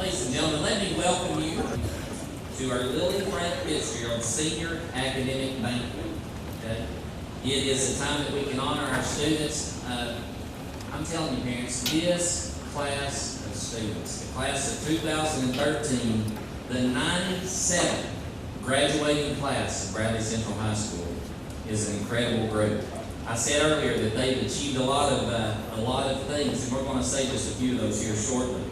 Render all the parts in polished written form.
Ladies and gentlemen, let me welcome you to our Lily Frank Fitzgerald Senior Academic Banquet. Okay? It is a time that we can honor our students. I'm telling you, parents, this class of students, the class of 2013, the 97th graduating class of Bradley Central High School, is an incredible group. I said earlier that they've achieved a lot of things, and we're going to say just a few of those here shortly.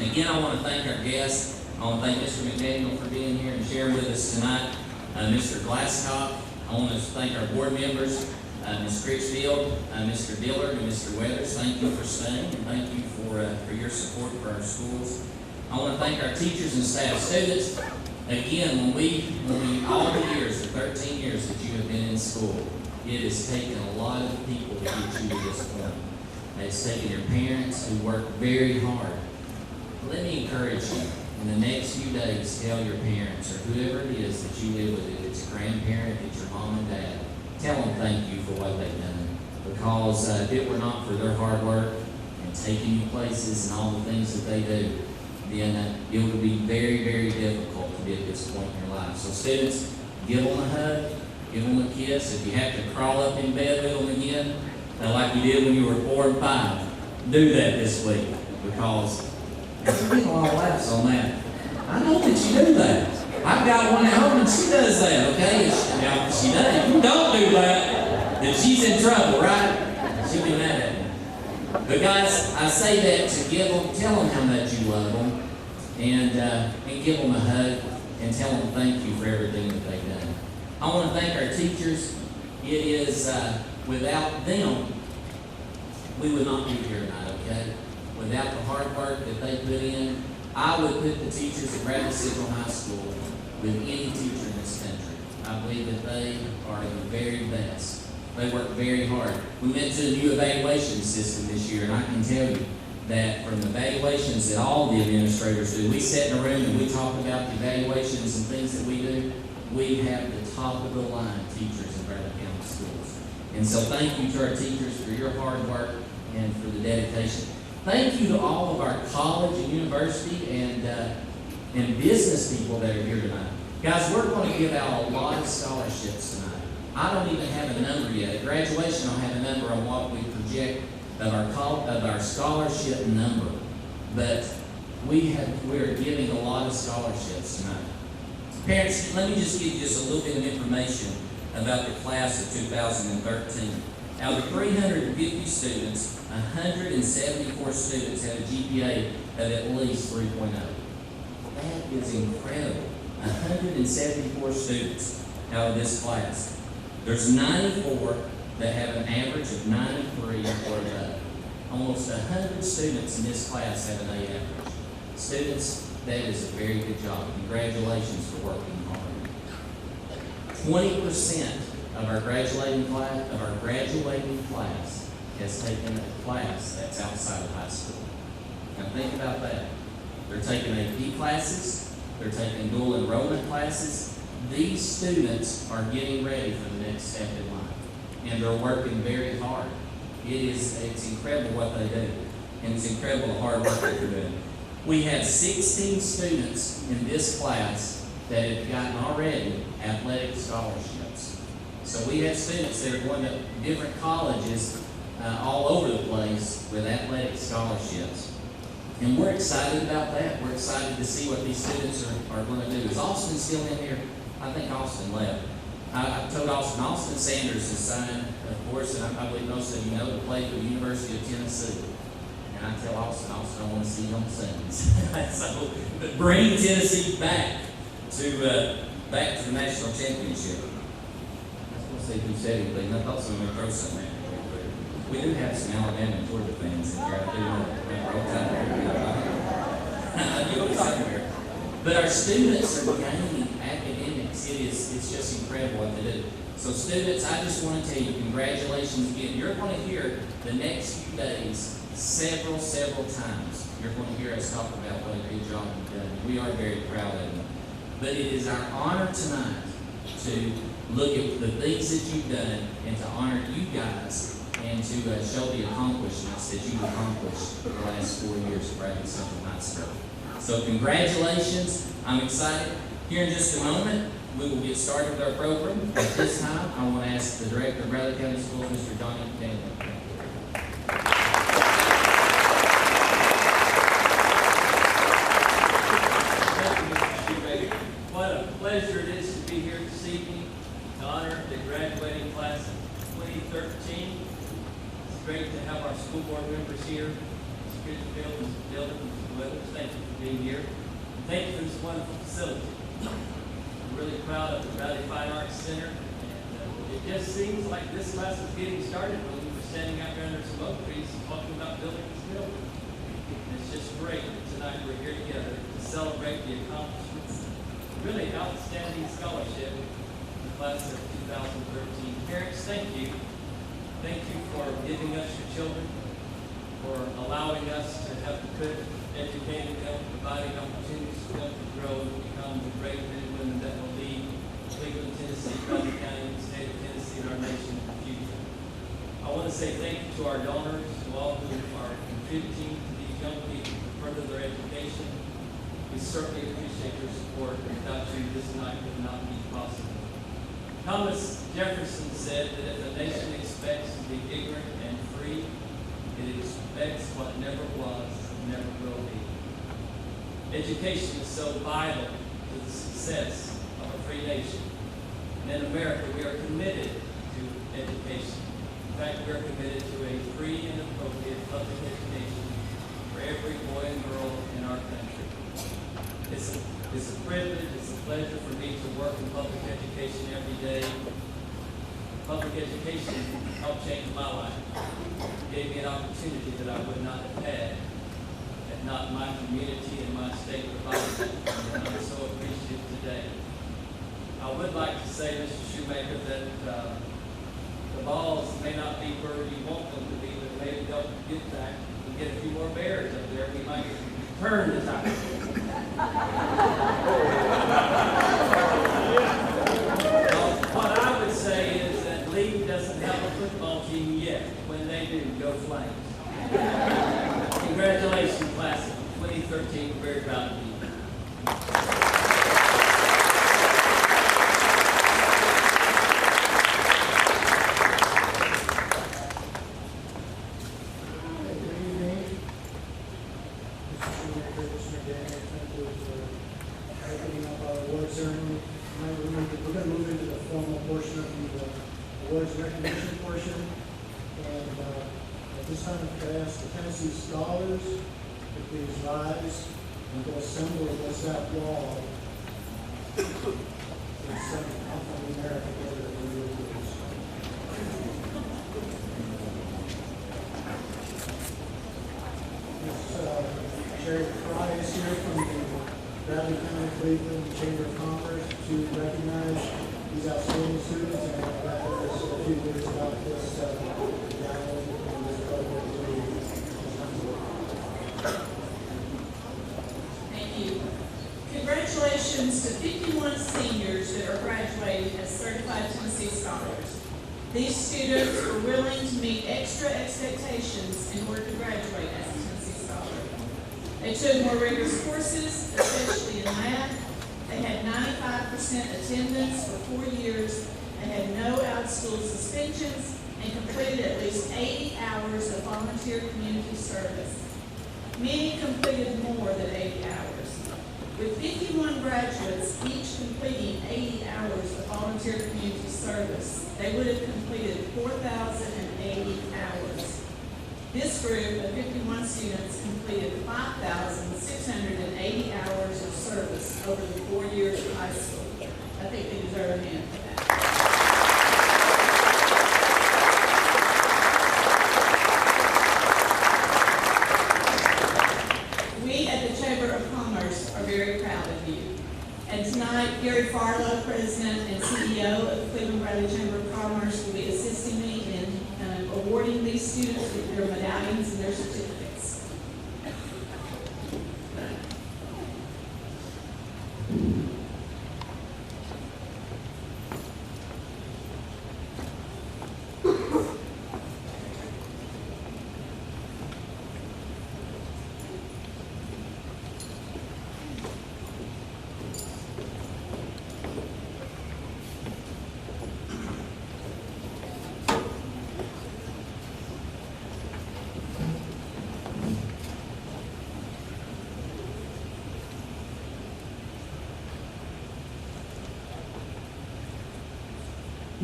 Again, I want to thank our guests. I want to thank Mr. McDaniel for being here and sharing with us tonight. Mr. Glasscock. I want to thank our board members, Ms. Critchfield, Mr. Dillard, and Mr. Weathers. Thank you for staying, and thank you for your support for our schools. I want to thank our teachers and staff. Students, again, when we all the years, the 13 years that you have been in school, it has taken a lot of people to get you to this point. It's taken your parents who work very hard. Let me encourage you, in the next few days, tell your parents or whoever it is that you live with, if it's a grandparent, if it's your mom and dad, tell them thank you for what they've done. Because if it were not for their hard work and taking you places and all the things that they do, then it would be very, very difficult to be at this point in your life. So students, give them a hug, give them a kiss. If you have to crawl up in bed with them again, like you did when you were 4 and 5, do that this week. Because you're getting a lot of laughs on that. I know that you do that. I've got one at home and she does that, okay? Now, if she does, if you don't do that, then she's in trouble, right? She'll be mad at me. But guys, I say that to tell them how much you love them, and give them a hug, and tell them thank you for everything that they've done. I want to thank our teachers. It is, without them, we would not be here tonight, okay? Without the hard work that they put in, I would put the teachers at Bradley Central High School with any teacher in this country. I believe that they are the very best. They work very hard. We went to a new evaluation system this year, and I can tell you that from the evaluations that all the administrators do, we sit in a room and we talk about the evaluations and things that we do. We have the top of the line teachers in Bradley County schools. And so thank you to our teachers for your hard work and for the dedication. Thank you to all of our college and university and business people that are here tonight. Guys, we're going to give out a lot of scholarships tonight. I don't even have a number yet. At graduation, I'll have a number on what we project of our scholarship number. But we're giving a lot of scholarships tonight. Parents, let me just give you just a little bit of information about the class of 2013. Out of 350 students, 174 students had a GPA of at least 3.0. That is incredible. 174 students out of this class. There's 94 that have an average of 93 or above. Almost 100 students in this class have an A average. Students, that is a very good job. Congratulations for working hard. 20% of our graduating class has taken a class that's outside of high school. Now think about that. They're taking AP classes, they're taking dual enrollment classes. These students are getting ready for the next step in life, and they're working very hard. It's incredible what they do, and it's incredible the hard work that they're doing. We have 16 students in this class that have gotten already athletic scholarships. So we have students that are going to different colleges all over the place with athletic scholarships. And we're excited about that. We're excited to see what these students are going to do. Is Austin still in here? I think Austin left. I told Austin Sanders has signed, of course, and I believe most of you know, to play for the University of Tennessee. And I tell Austin, I want to see him sing. So bring Tennessee back to the national championship. Let's see who said anything. I thought someone would throw something at me. We do have some Alabama and Georgia fans in here. I do want to roll time here. But our students are gaining academics. It's just incredible what they do. So students, I just want to tell you, congratulations again. You're going to hear the next few days several times. You're going to hear us talk about what a good job you've done. We are very proud of you. But it is our honor tonight to look at the things that you've done and to honor you guys and to show the accomplishments that you've accomplished the last 4 years of Bradley Central High School. So congratulations. I'm excited. Here in just a moment, we will get started with our program. At this time, I want to ask the Director of Bradley County Schools, Mr. Johnny Daniel. What a pleasure it is to be here this evening to honor the graduating class of 2013. It's great to have our school board members here. It's good to feel this building, Mr. Weathers. Thank you for being here. And thank you for this wonderful facility. I'm really proud of the Bradley Fine Arts Center. And it just seems like this class is getting started when we were standing out there under some oak trees talking about building this building. And it's just great that tonight we're here together to celebrate the accomplishments, really outstanding scholarship in the class of 2013. Parents, thank you. Thank you for giving us your children, for allowing us to have good educated them, providing opportunities for them to grow and become the great men and women that will lead Cleveland, Tennessee, Bradley County, the state of Tennessee, and our nation in the future. I want to say thank you to our donors, to all who are contributing to these young people to further their education. We certainly appreciate your support. Without you, this night would not be possible. Thomas Jefferson said that if a nation expects to be ignorant and free, it expects what never was, never will be. Education is so vital to the success of a free nation. And in America, we are committed to education. In fact, we are committed to a free and appropriate public education for every boy and girl in our country. It's a privilege, it's a pleasure for me to work in public education every day. Public education helped change my life. It gave me an opportunity that I would not have had not my community and my state provided. And I'm so appreciative today. I would like to say, Mr. Shoemaker, that the balls may not be where you want them to be, but maybe they'll get back and get a few more bears up there. We might turn the tide. What I would say is that Lee doesn't have a football team yet. When they do, go Flames. Congratulations, class of 2013. We're very proud of you. Good evening. Mr. Shoemaker, Mr. Daniel, thank you for opening up our award ceremony. Now we're going to move into the formal portion of the awards recognition portion. And at this time, I could ask the Tennessee Scholars to please rise and go assemble against that wall. And send the American order of your rules. Sherry Fry is here from the Bradley County Cleveland Chamber of Commerce to recognize these outstanding students, and I'd like to say a few words about this gathering and this program. Thank you. Congratulations to 51 seniors that are graduating as certified Tennessee scholars. These students were willing to meet extra expectations in order to graduate as a Tennessee scholar. They took more rigorous courses, especially in math. They had 95% attendance for 4 years. They had no out-of-school suspensions and completed at least 80 hours of volunteer community service. Many completed more than 80 hours. With 51 graduates, each completing 80 hours of volunteer community service, they would have completed 4,080 hours. This group of 51 students completed 5,680 hours of service over the 4 years of high school. I think they deserve a hand for that. We at the Chamber of Commerce are very proud of you. And tonight, Gary Farlow, President and CEO of the Cleveland Bradley Chamber of Commerce, will be assisting me in awarding these students with their medallions and their certificates.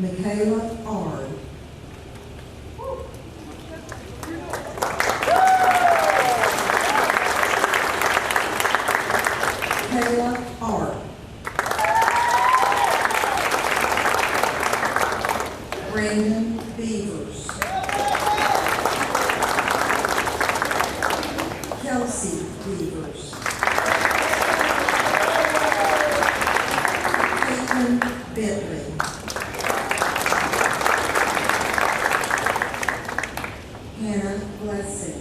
Michaela Ard. Michaela Ard. Brandon Beavers. Kelsey Beavers. Caitlin Bentley. Hannah Blessing.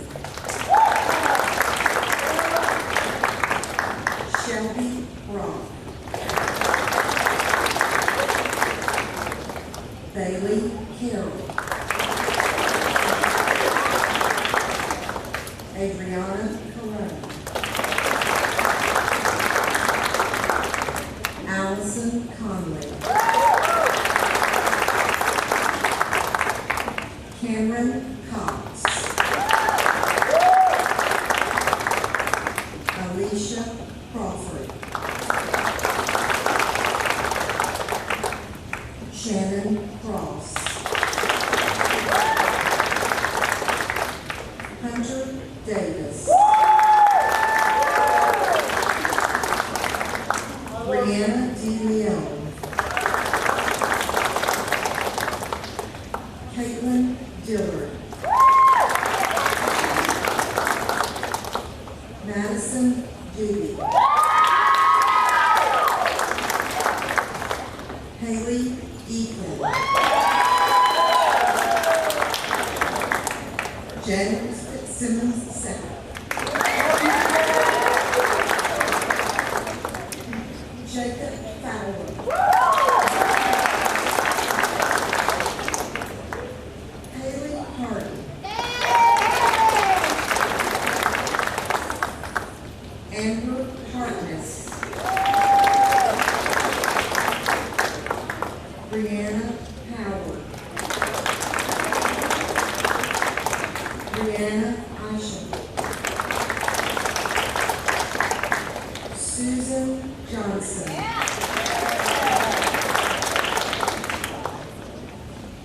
Shelby Brock. Bailey Carroll. Adriana Corona. Allison Conley. Cameron Cox. Alicia Crawford. Shannon Cross. Hunter Davis. Brianna DeLeon. Caitlin Dillard. Madison Doobie. Haley Eaton. James Fitzsimmons II. Jacob Fowler. Haley Hardy. Amber Harkness. Brianna Howard. Brianna Isham. Susan Johnson.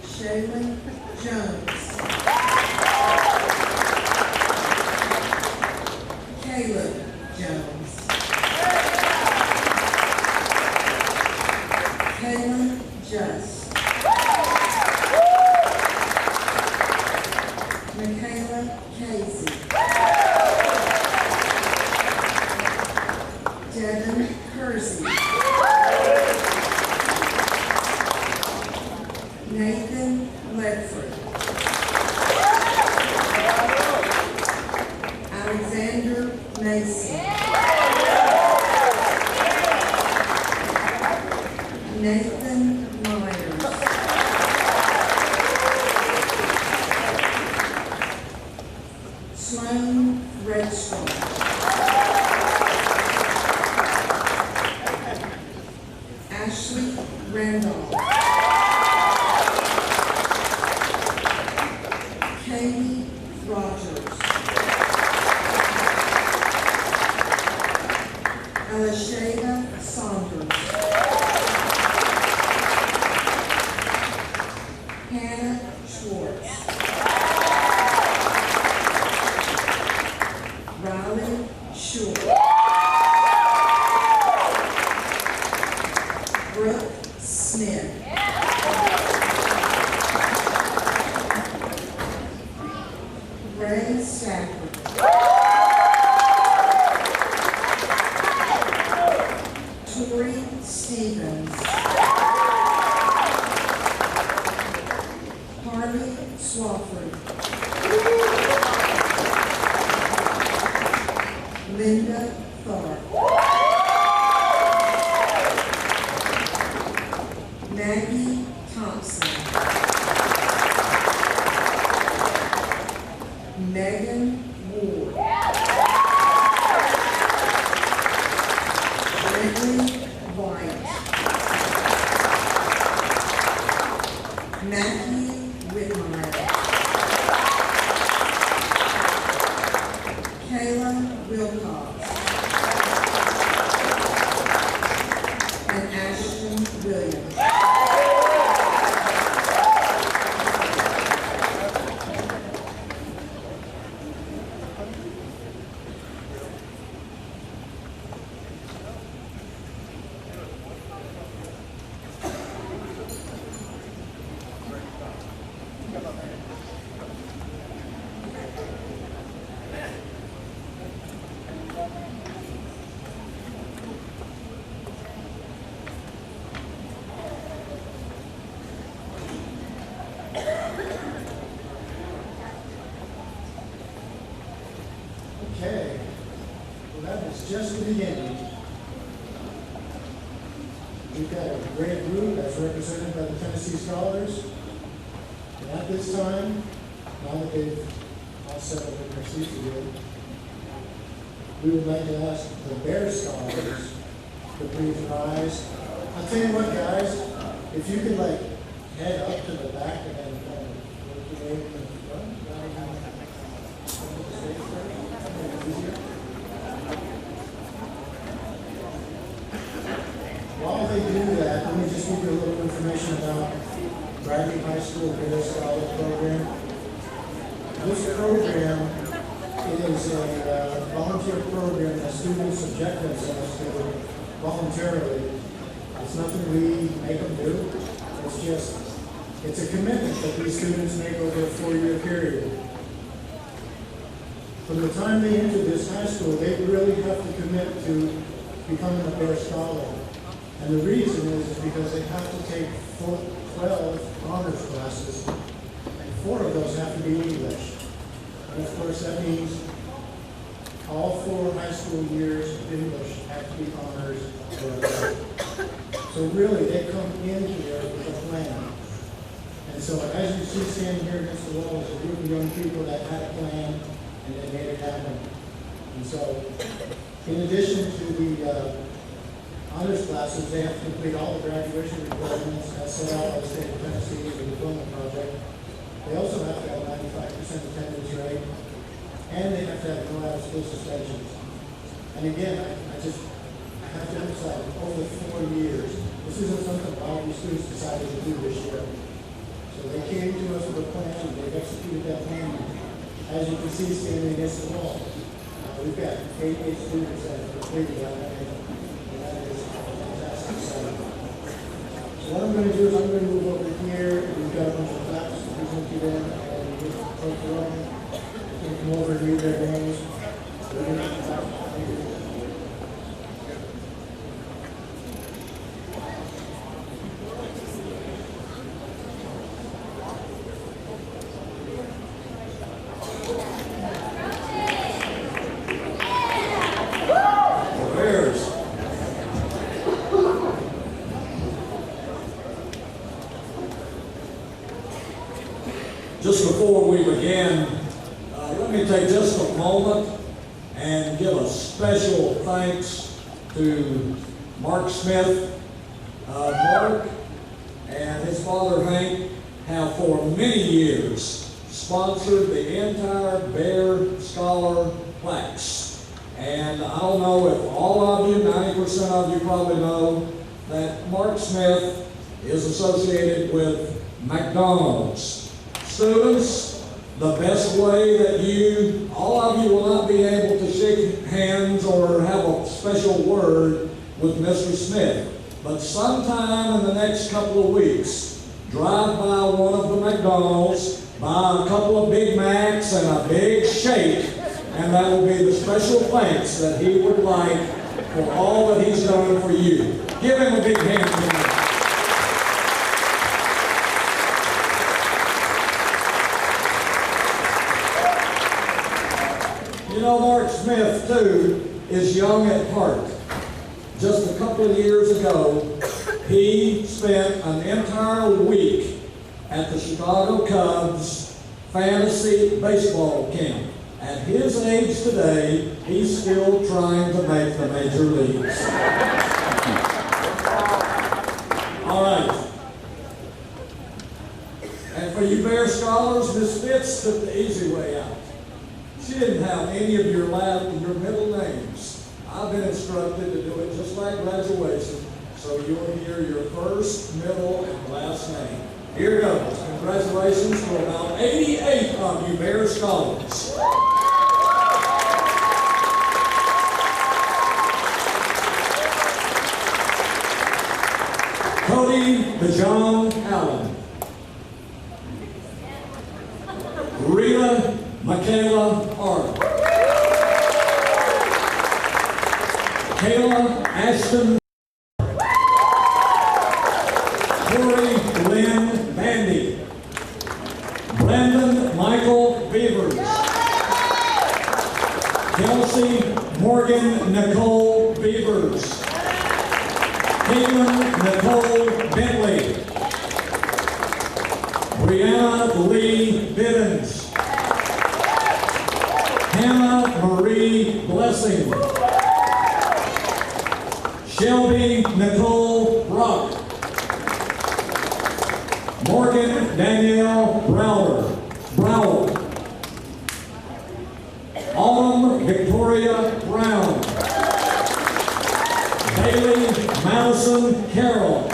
Shaylin Jones. Caleb Jones. Kaylin Just. Michaela Casey. Devin Kersey. Nathan Ledford. Alexander Mason. Nathan Myers. Sloan Redstone. Ashley Randolph. Katie Rogers. Elishada Saunders. Hannah Schwartz. Riley Shore. Brooke Smith. Ray Stafford. Tori Stevens. Harley Swafford. Linda Tharp. Maggie Thompson. Megan Ward. Brittany White. Matthew Whitmire. Kayla Wilcox. And Ashton Williams. is just the beginning. We've got a great group that's represented by the Tennessee Scholars. And at this time, now that they've all settled in their seats again, we would like to ask the Bear Scholars to please rise. I'll tell you what, guys, if you could like head up to the back and then kind of work your way to the front, that would be stage first. Easier. While they do that, let me just give you a little information about Bradley High School Bear Scholar Program. This program, it is a volunteer program that students subject themselves to voluntarily. It's nothing we make them do. It's a commitment that these students make over a 4-year period. From the time they enter this high school, they really have to commit to becoming a Bear Scholar. And the reason is because they have to take 12 honors classes, and 4 of those have to be English. And of course, that means all 4 high school years of English have to be honors or above. So really, they come in here with a plan. And so as you see standing here against the wall is a group of young people that had a plan and they made it happen. And so, in addition to the honors classes, they have to complete all the graduation requirements as set out by the state of Tennessee as a diploma project. They also have to have 95% attendance rate, and they have to have no out-of-school suspensions. And again, I have to emphasize, over 4 years, this isn't something all these students decided to do this year. So they came to us with a plan, and they've executed that plan. As you can see, standing against the wall, we've got 88 students that have completed that plan. So what I'm going to do is I'm going to move over here. We've got a bunch of plaques to present to them, and we're going to folks around. They can come over and read their names. We're going to Just before we begin, let me take just a moment and give a special thanks to Mark Smith. Mark and his father Hank have for many years sponsored the entire Bear Scholar plaques. And I don't know if all of you, 90% of you probably know that Mark Smith is associated with McDonald's. Students, the best way that all of you will not be able to shake hands or have a special word with Mr. Smith. But sometime in the next couple of weeks, drive by one of the McDonald's, buy a couple of Big Macs and a big shake, and that will be the special thanks that he would like for all that he's done for you. Give him a big hand tonight. You know, Mark Smith, too, is young at heart. Just a couple of years ago, he spent an entire week at the Chicago Cubs fantasy baseball camp. At his age today, he's still trying to make the major leagues. All right. And for you Bear Scholars, Miss Fitz took the easy way out. She didn't have any of your middle names. I've been instructed to do it just like graduation, so you'll hear your first, middle, and last name. Here goes. Congratulations to about 88 of you Bear Scholars. Cody DeJohn Allen. Rita Michaela Hart. Kayla Ashton. Corey Lynn Bandy. Brandon Michael Beavers. Kelsey Morgan Nicole. Nicole Beavers. Caitlin Nicole Bentley. Brianna Lee Bivens. Hannah Marie Blessing. Shelby Nicole Brock. Morgan Danielle Brower. Autumn Victoria Brown. Bailey Madison Carroll.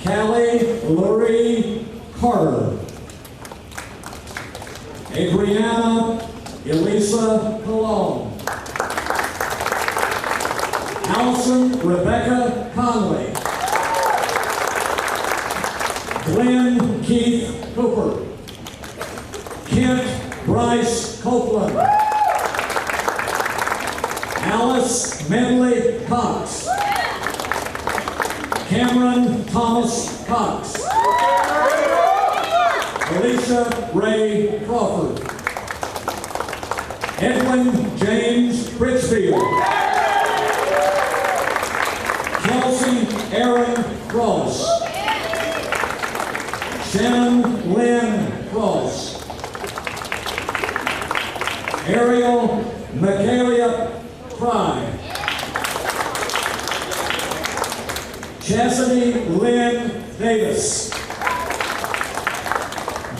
Callie Lurie Carter. Adriana Elisa Colon. Allison Rebecca Conley. Glenn Keith Cooper. Kent Bryce Copeland. Alice Medley Cox. Cameron Thomas Cox. Alicia Ray Crawford. Edwin James Critchfield. Kelsey Aaron Cross. Shannon Lynn Cross. Ariel Michaelia Fry. Chastity Lynn Davis.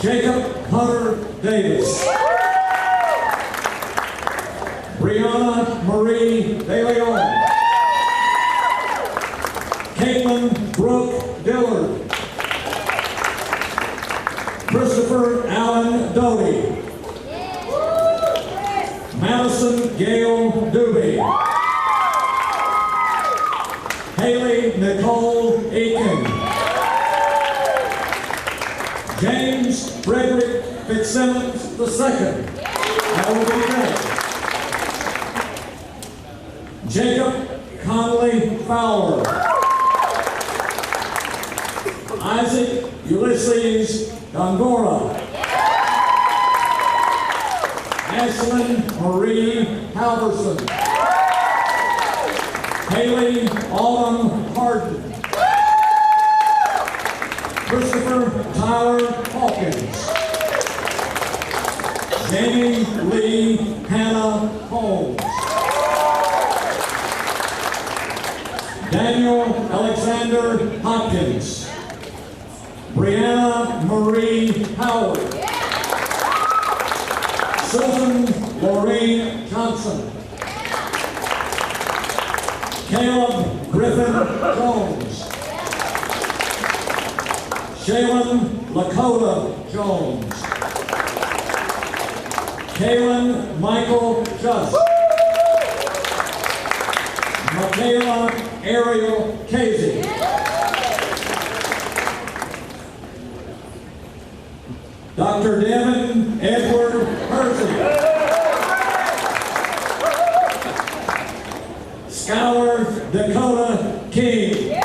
Jacob Hunter Davis. Brianna Marie De Leon. Caitlin Brooke Dillard. Christopher Allen Doty. Madison Gail Doobie. Haley Nicole Aiken. James Frederick Fitzsimmons II. That will be great. Jacob Connolly Fowler. Isaac Ulysses Dongora. Ashlyn Marie Halverson. Haley Autumn Harden. Christopher Tyler Hawkins. Jamie Lee Hannah Holmes. Daniel Alexander Hopkins. Brianna Marie Howard. Susan Lorraine Johnson. Caleb Griffin Jones. Shaylin Lakota Jones. Kaylin Michael Just. Michaela Ariel Casey. Dr. Devin Edward Hersey. Skylar Dakota King.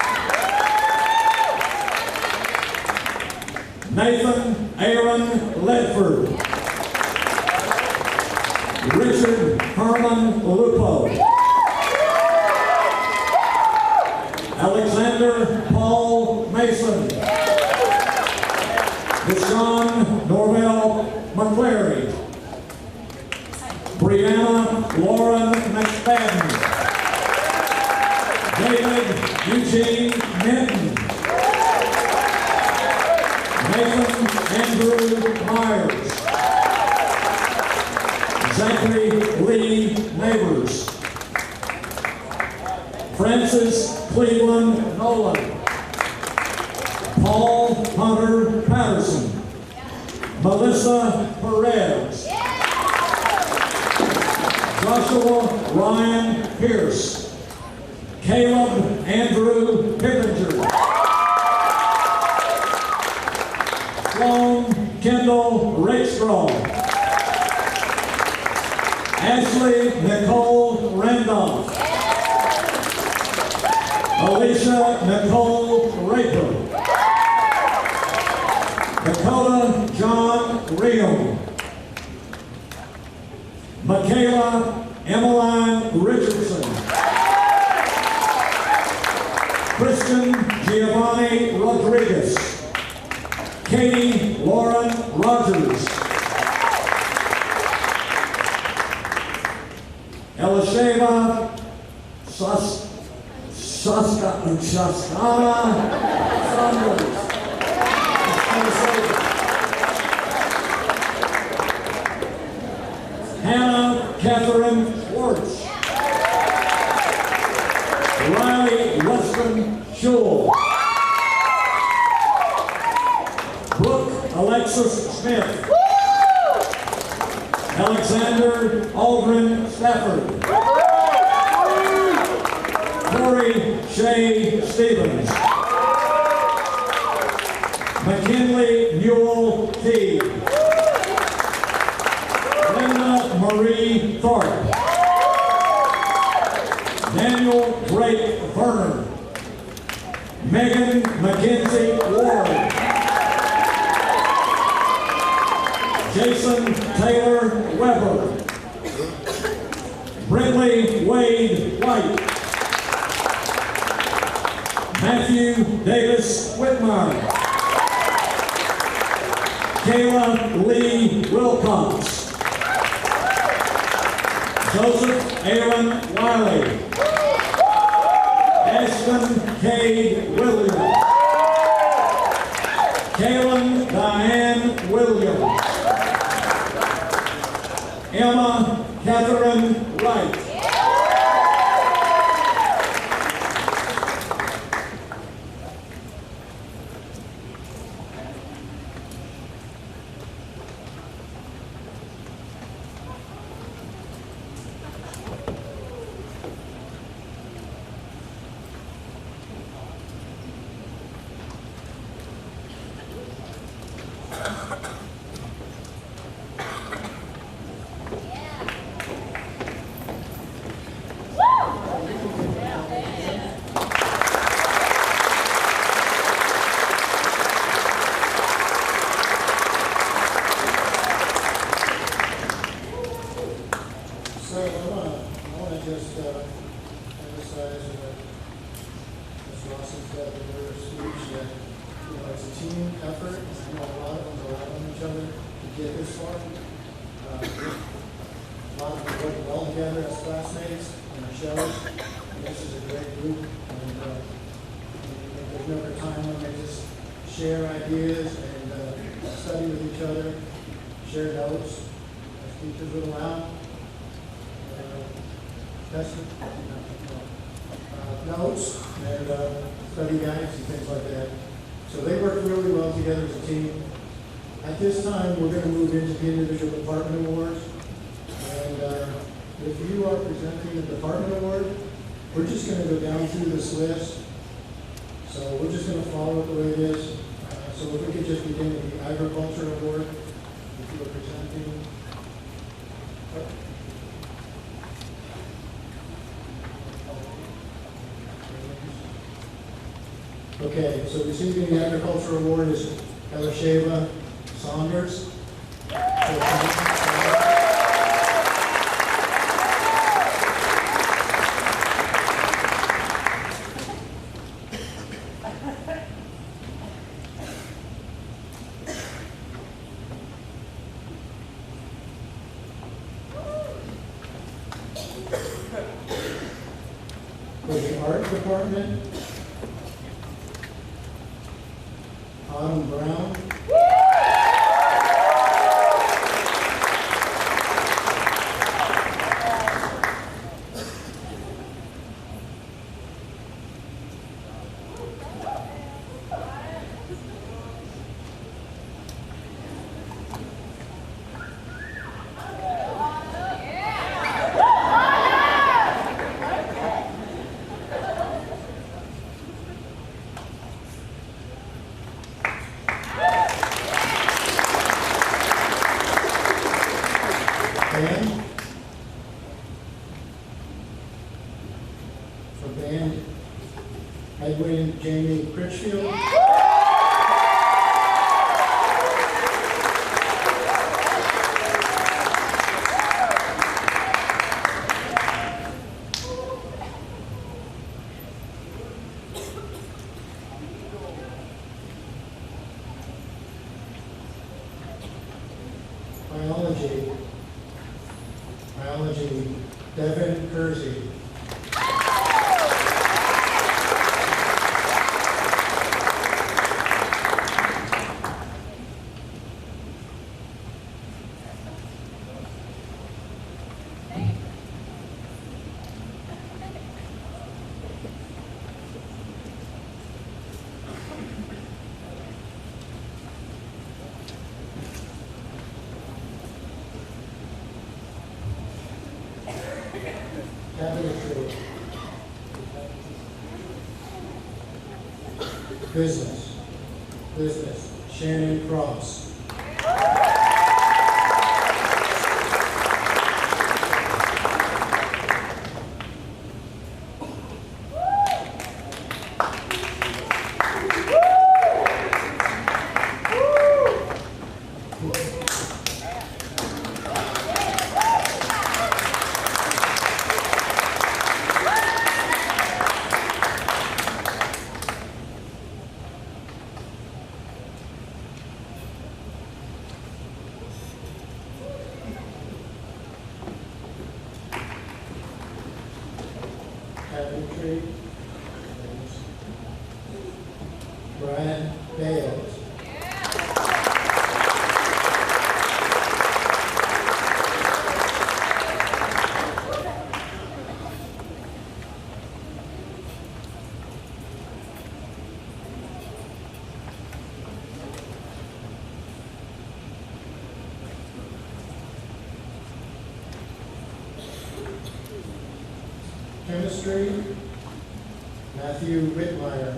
Nathan Aaron Ledford. Richard Herman Lupo. Alexander Paul Mason. Deshaun Norvell McClary. Brianna Lauren McFadden. David Eugene Minton. Nathan Andrew Myers. Zachary Lee Neighbors. Francis Cleveland Nolan. Paul Hunter Patterson. Melissa Perez. Joshua Ryan Pierce. Caleb Andrew Pippinger. Sloan Kendall Rakestraw. Ashley Nicole Randolph. Alicia Nicole Raper. Dakota John Real. Michaela Emmeline Richardson. Christian Giovanni Rodriguez. Katie Lauren Rogers. Elisheva Shaskana Saunders. Hannah Catherine Schwartz. Riley Weston Schul. Brooke Alexis Smith. Alexander Aldrin Stafford. Corey Shea Stevens. McKinley Newell T. Linda Marie Thorpe. Daniel Drake Verner. Megan McKenzie Ward. Jason Taylor Weber. Brinley Wade White. Matthew Davis Whitmire. Kayla Lee Wilcox. Joseph Aaron Wiley. Ashton Cade Williams. Kaylin Diane Williams. Emma Catherine Wright. So I want to just emphasize Ms. Lawson said in her speech that, it's a team effort. A lot of them rely on each other to get this far. A lot of them work well together as classmates in our shows. And this is a great group. And there's never a time when they just share ideas and study with each other, share notes, as teachers would allow. Notes and study guides and things like that. So they work really well together as a team. At this time, we're going to move into the individual department awards. And if you are presenting the department award, we're just going to go down through this list. So we're just going to follow it the way it is. So if we could just begin with the agriculture award, if you are presenting. Okay, so receiving the agriculture award is Elisheva Saunders. For the art department, Autumn Brown. Band. For band, Edwin Jamie Critchfield. Biology, Devin Kersey. Cabinetry. Business, Shannon Cross. Cabinetry, Brian Bales. Chemistry, Matthew Whitmire.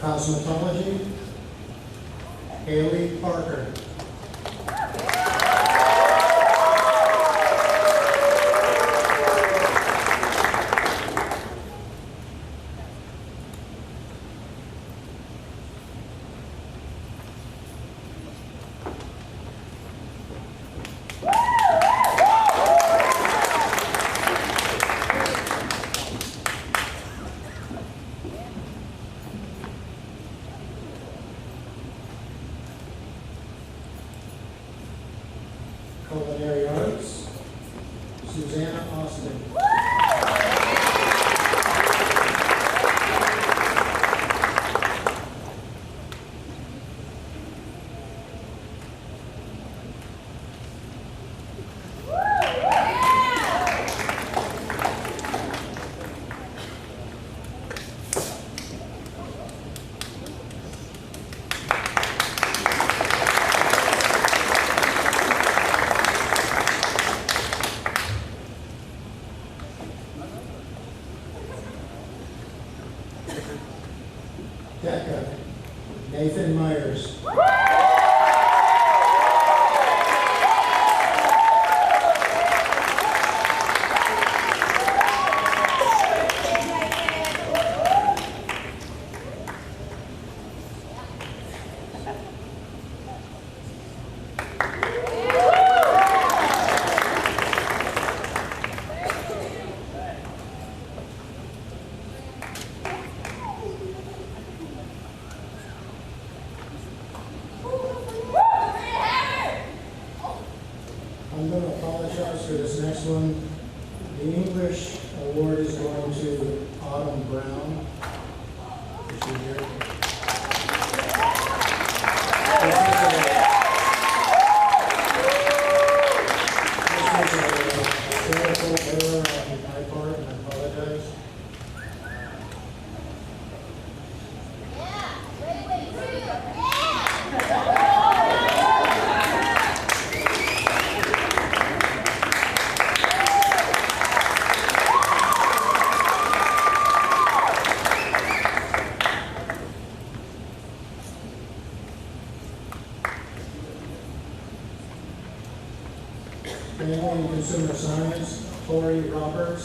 Cosmetology, Haley Parker. Culinary Arts, Susanna Austin. DECA, Nathan Myers. I'm going to apologize for this next one. The English award is going to Autumn Brown. Is she here? This was a clerical error on my part, and I apologize. Family and Consumer Science, Tori Roberts.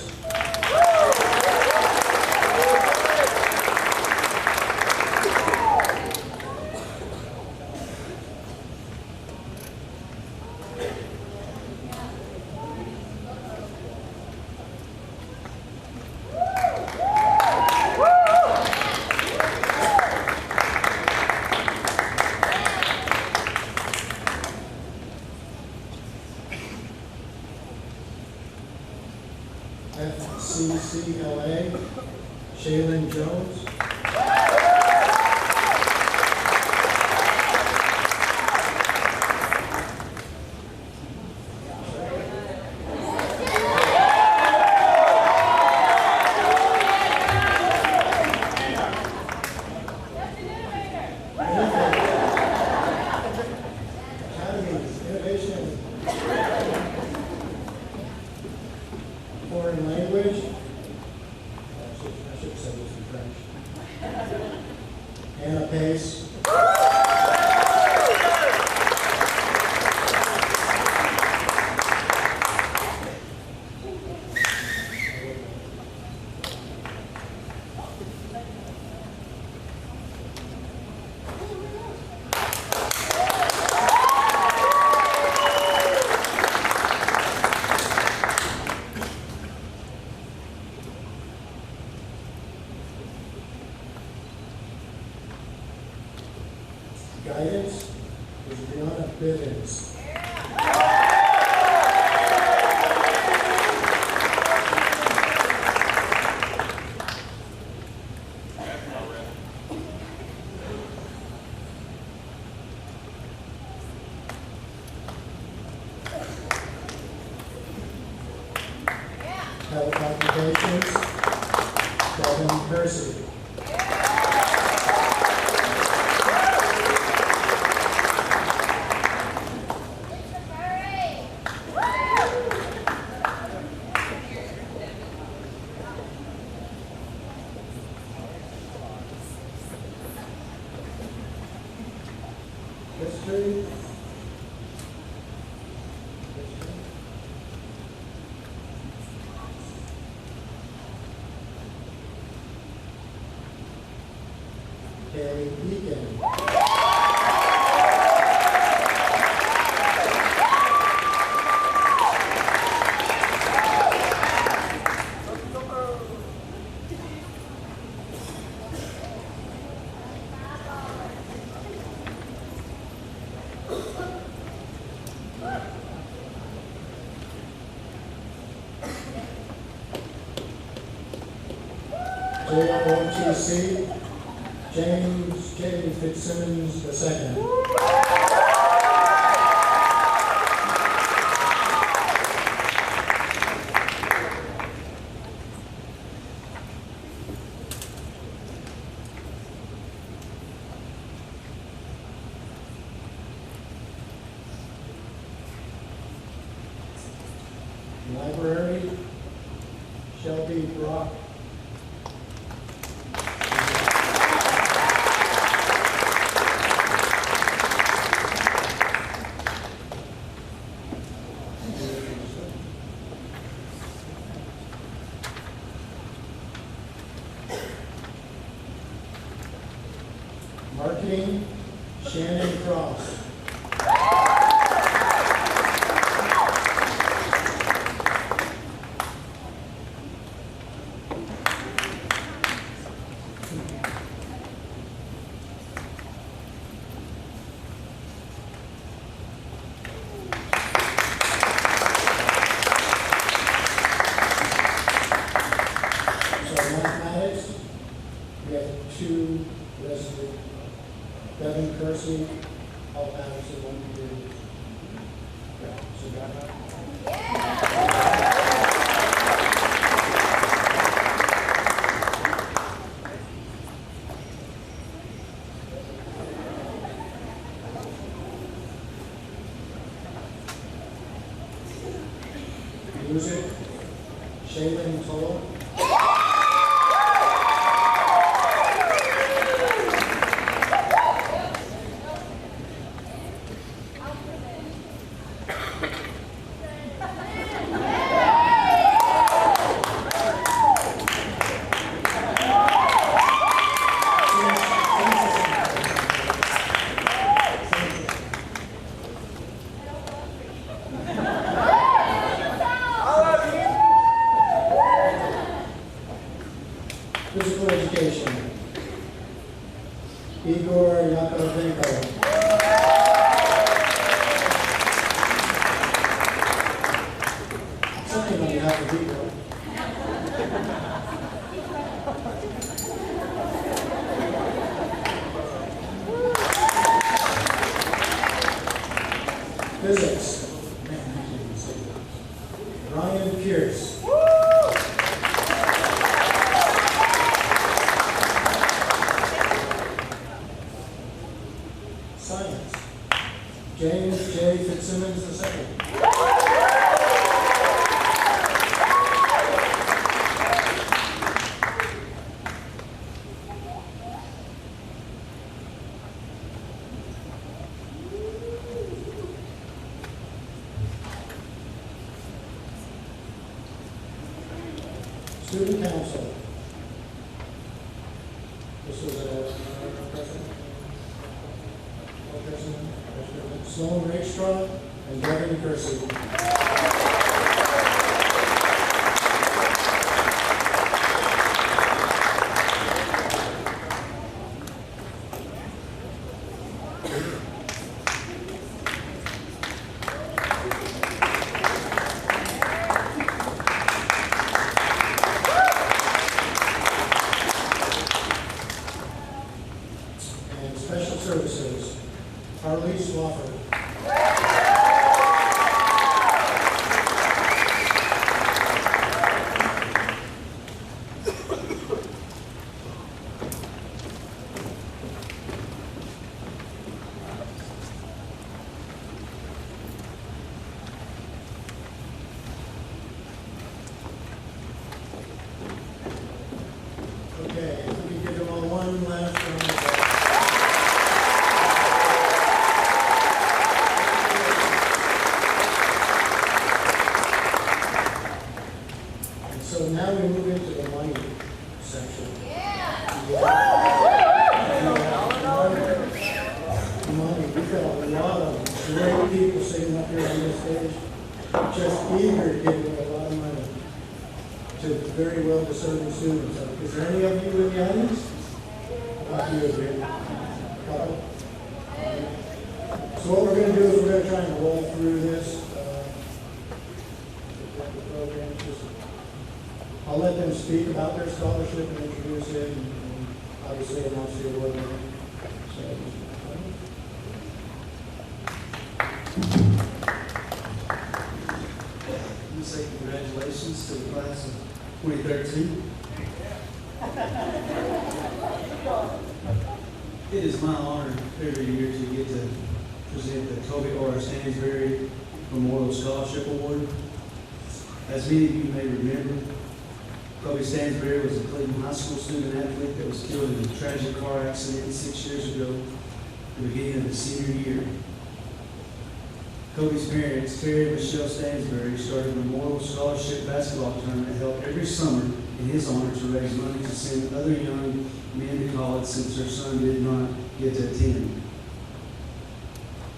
BCLA, Shaylin Jones. Academies, innovation, foreign language. I should have said this in French. Anna Pace. Guidance is Brianna Bivens. Health occupations, Devin Kersey. History. Carrie Deacon. JOTC, James J. Fitzsimmons II. Library, Shelby Brock. Marketing, Shannon Cross. So mathematics, we have two listed. Devin Kersey, Paul Patterson, one degree. Yeah, so got that? Music, Shaylin Toll. Physical education, Igor Yakovenko. Something on behalf of Igor. Physics. Ryan Pierce. Science. James J. Fitzsimmons II. Student Council. This was a president. Sloan Rakestraw and Devin Kersey. And Special Services, Harley Swafford. Okay, if we can give them all one last round of applause. And so now we move into the money section. Money, we've got a lot of great people sitting up here on this stage, just eager to give away a lot of money to very well-deserving students. Is there any of you in the audience? Not you, here. Couple. So what we're going to do is we're going to try and roll through this. The program. I'll let them speak about their scholarship and introduce it, and obviously announce the award winner. So, Let me say congratulations to the class of 2013. It is my honor every year to get to present the Kobe R. Stansberry Memorial Scholarship Award. As many of you may remember, Kobe Stansberry was a Cleveland High School student athlete that was killed in a tragic car accident 6 years ago, the beginning of his senior year. Kobe's parents, Terry and Michelle Stansberry, started a Memorial Scholarship basketball tournament held every summer in his honor to raise money to send other young men to college since their son did not get to attend.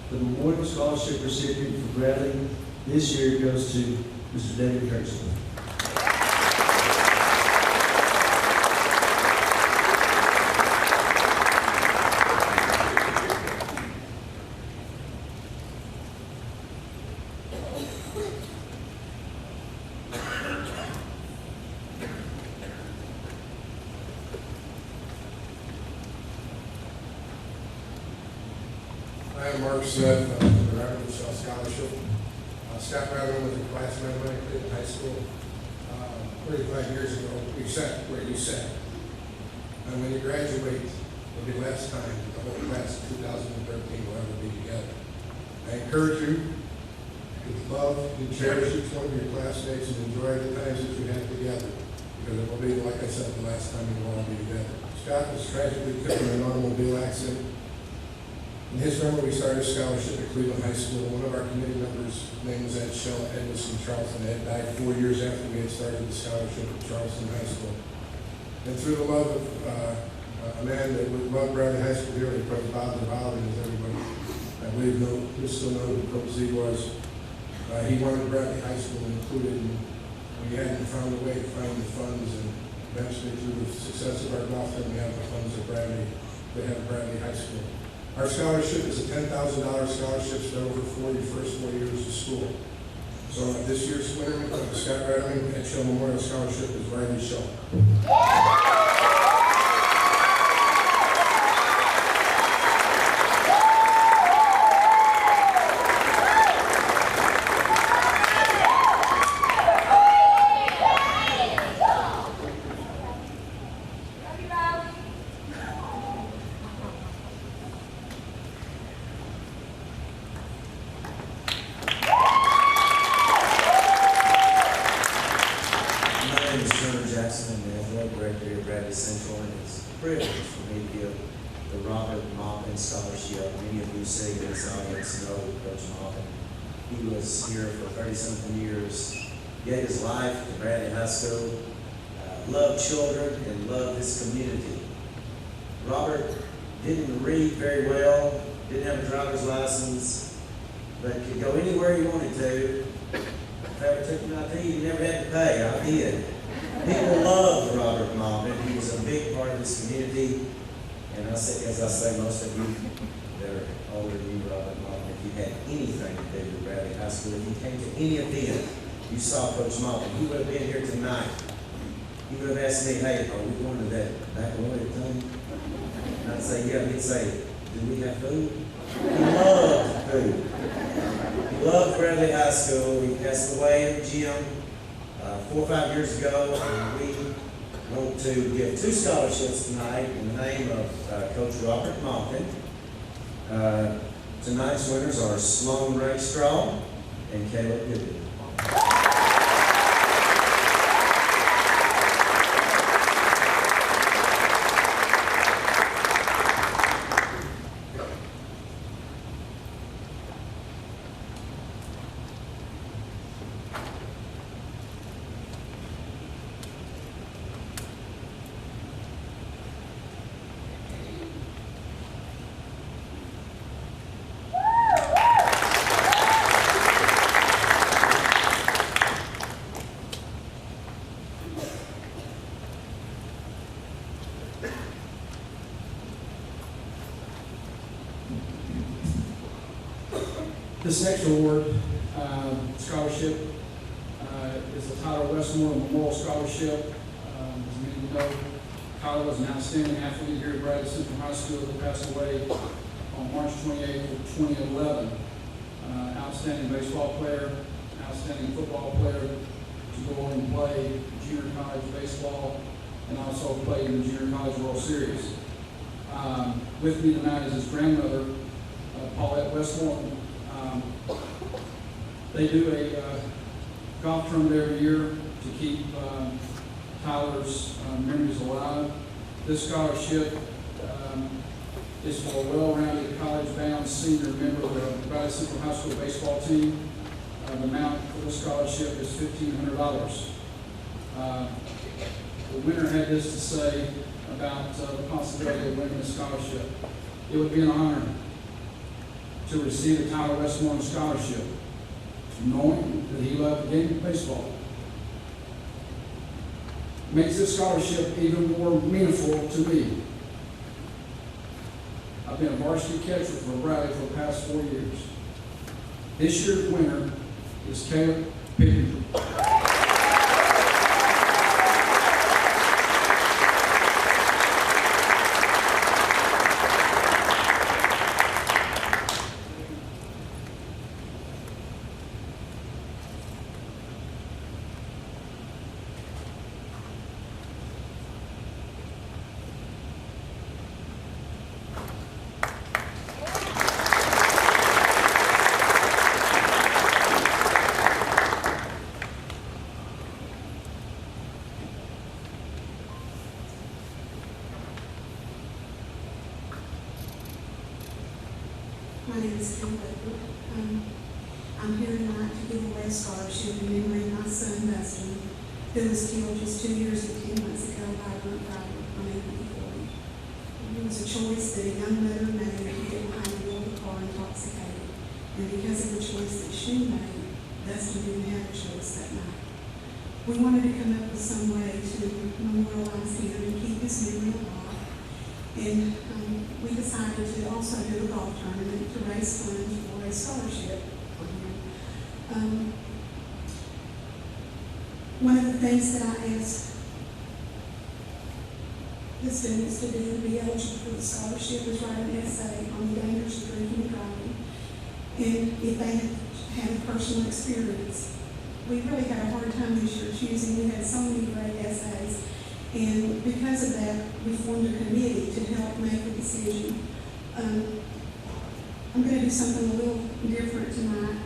The Memorial Scholarship recipient for Bradley this year goes to Mr. David Kersey. I am Mark Smith, the Reverend Michelle Scholarship. Scott Bradley was a classmate when I played in high school 35 years ago. We sat where you sat. And when you graduate, it'll be the last time the whole class of 2013 will ever be together. I encourage you to love and cherish each one of your classmates and enjoy the times that you have together, because it will be, like I said, the last time you will all be together. Scott was tragically killed in an automobile accident. In his memory, we started a scholarship at Cleveland High School. One of our committee members' name was Ed Shell. Ed was from Charleston. Ed died 4 years after we had started the scholarship at Charleston High School. And through the love of a man that would love Bradley High School dearly, Coach Bob DeValdi, as everybody, I believe, you still know who Coach Z was. He wanted Bradley High School included, and we hadn't found a way to find the funds, and eventually through the success of our golf team, we have the funds at Bradley, to have Bradley High School. Our scholarship is a $10,000 scholarship spread over your first 4 years of school. So this year's winner of the Scott Bradley Ed Shell Memorial Scholarship is Riley Shaw. Malkin Scholarship. Many of you sitting in this audience know Coach Malkin. He was here for 30-something years, gave his life to Bradley High School, loved children and loved his community. Robert didn't read very well, didn't have a driver's license, but could go anywhere he wanted to. If I ever took an ID, he never had to pay. I did. People loved Robert Malkin. He was a big part of this community. And I say, as I say, most of you that are older than you, Robert Malkin, if you had anything to do with Bradley High School, if you came to any event, you saw Coach Malkin, he would have been here tonight. He would have asked me, hey, are we going to that baccalaureate thing? And I'd say, yeah. He'd say, do we have food? He loved food. He loved Bradley High School. He passed away in the gym 4 or 5 years ago, and we want to give 2 scholarships tonight in the name of Coach Robert Malkin. Tonight's winners are Sloan Rakestraw and Caleb Goodman. This next award, scholarship, is the Tyler Westmore Memorial Scholarship. As many of you know, Tyler was an outstanding athlete here at Bradley Central High School who passed away on March 28th of 2011. Outstanding baseball player, outstanding football player to go on and play junior college baseball, and also played in the Junior College World Series. With me tonight is his grandmother, Paulette Westmore. They do a golf tournament every year to keep Tyler's memories alive. This scholarship is for a well-rounded college-bound senior member of the Bradley Central High School baseball team. The amount for the scholarship is $1,500. The winner had this to say about the possibility of winning the scholarship. It would be an honor to receive the Tyler Westmore Scholarship, knowing that he loved the game of baseball. Makes this scholarship even more meaningful to me. I've been a varsity catcher for Bradley for the past 4 years. This year's winner is Caleb Pickens. My name is Kim Whitford. I'm here tonight to give away a scholarship in memory of my son, Dustin, who was killed just 2 years and 10 months ago by a drunk driver on 840. It was a choice that a young mother made to get behind the wheel of the car intoxicated. And because of the choice that she made, Dustin didn't have a choice that night. We wanted to come up with some way to memorialize him and keep his memory alive. And we decided to also do a golf tournament to raise funds for a scholarship for him. One of the things that I asked the students to do to be eligible for the scholarship was write an essay on the dangers of drinking and driving, and if they had had a personal experience. We really had a hard time this year choosing. We had so many great essays. And because of that, we formed a committee to help make the decision. I'm going to do something a little different tonight.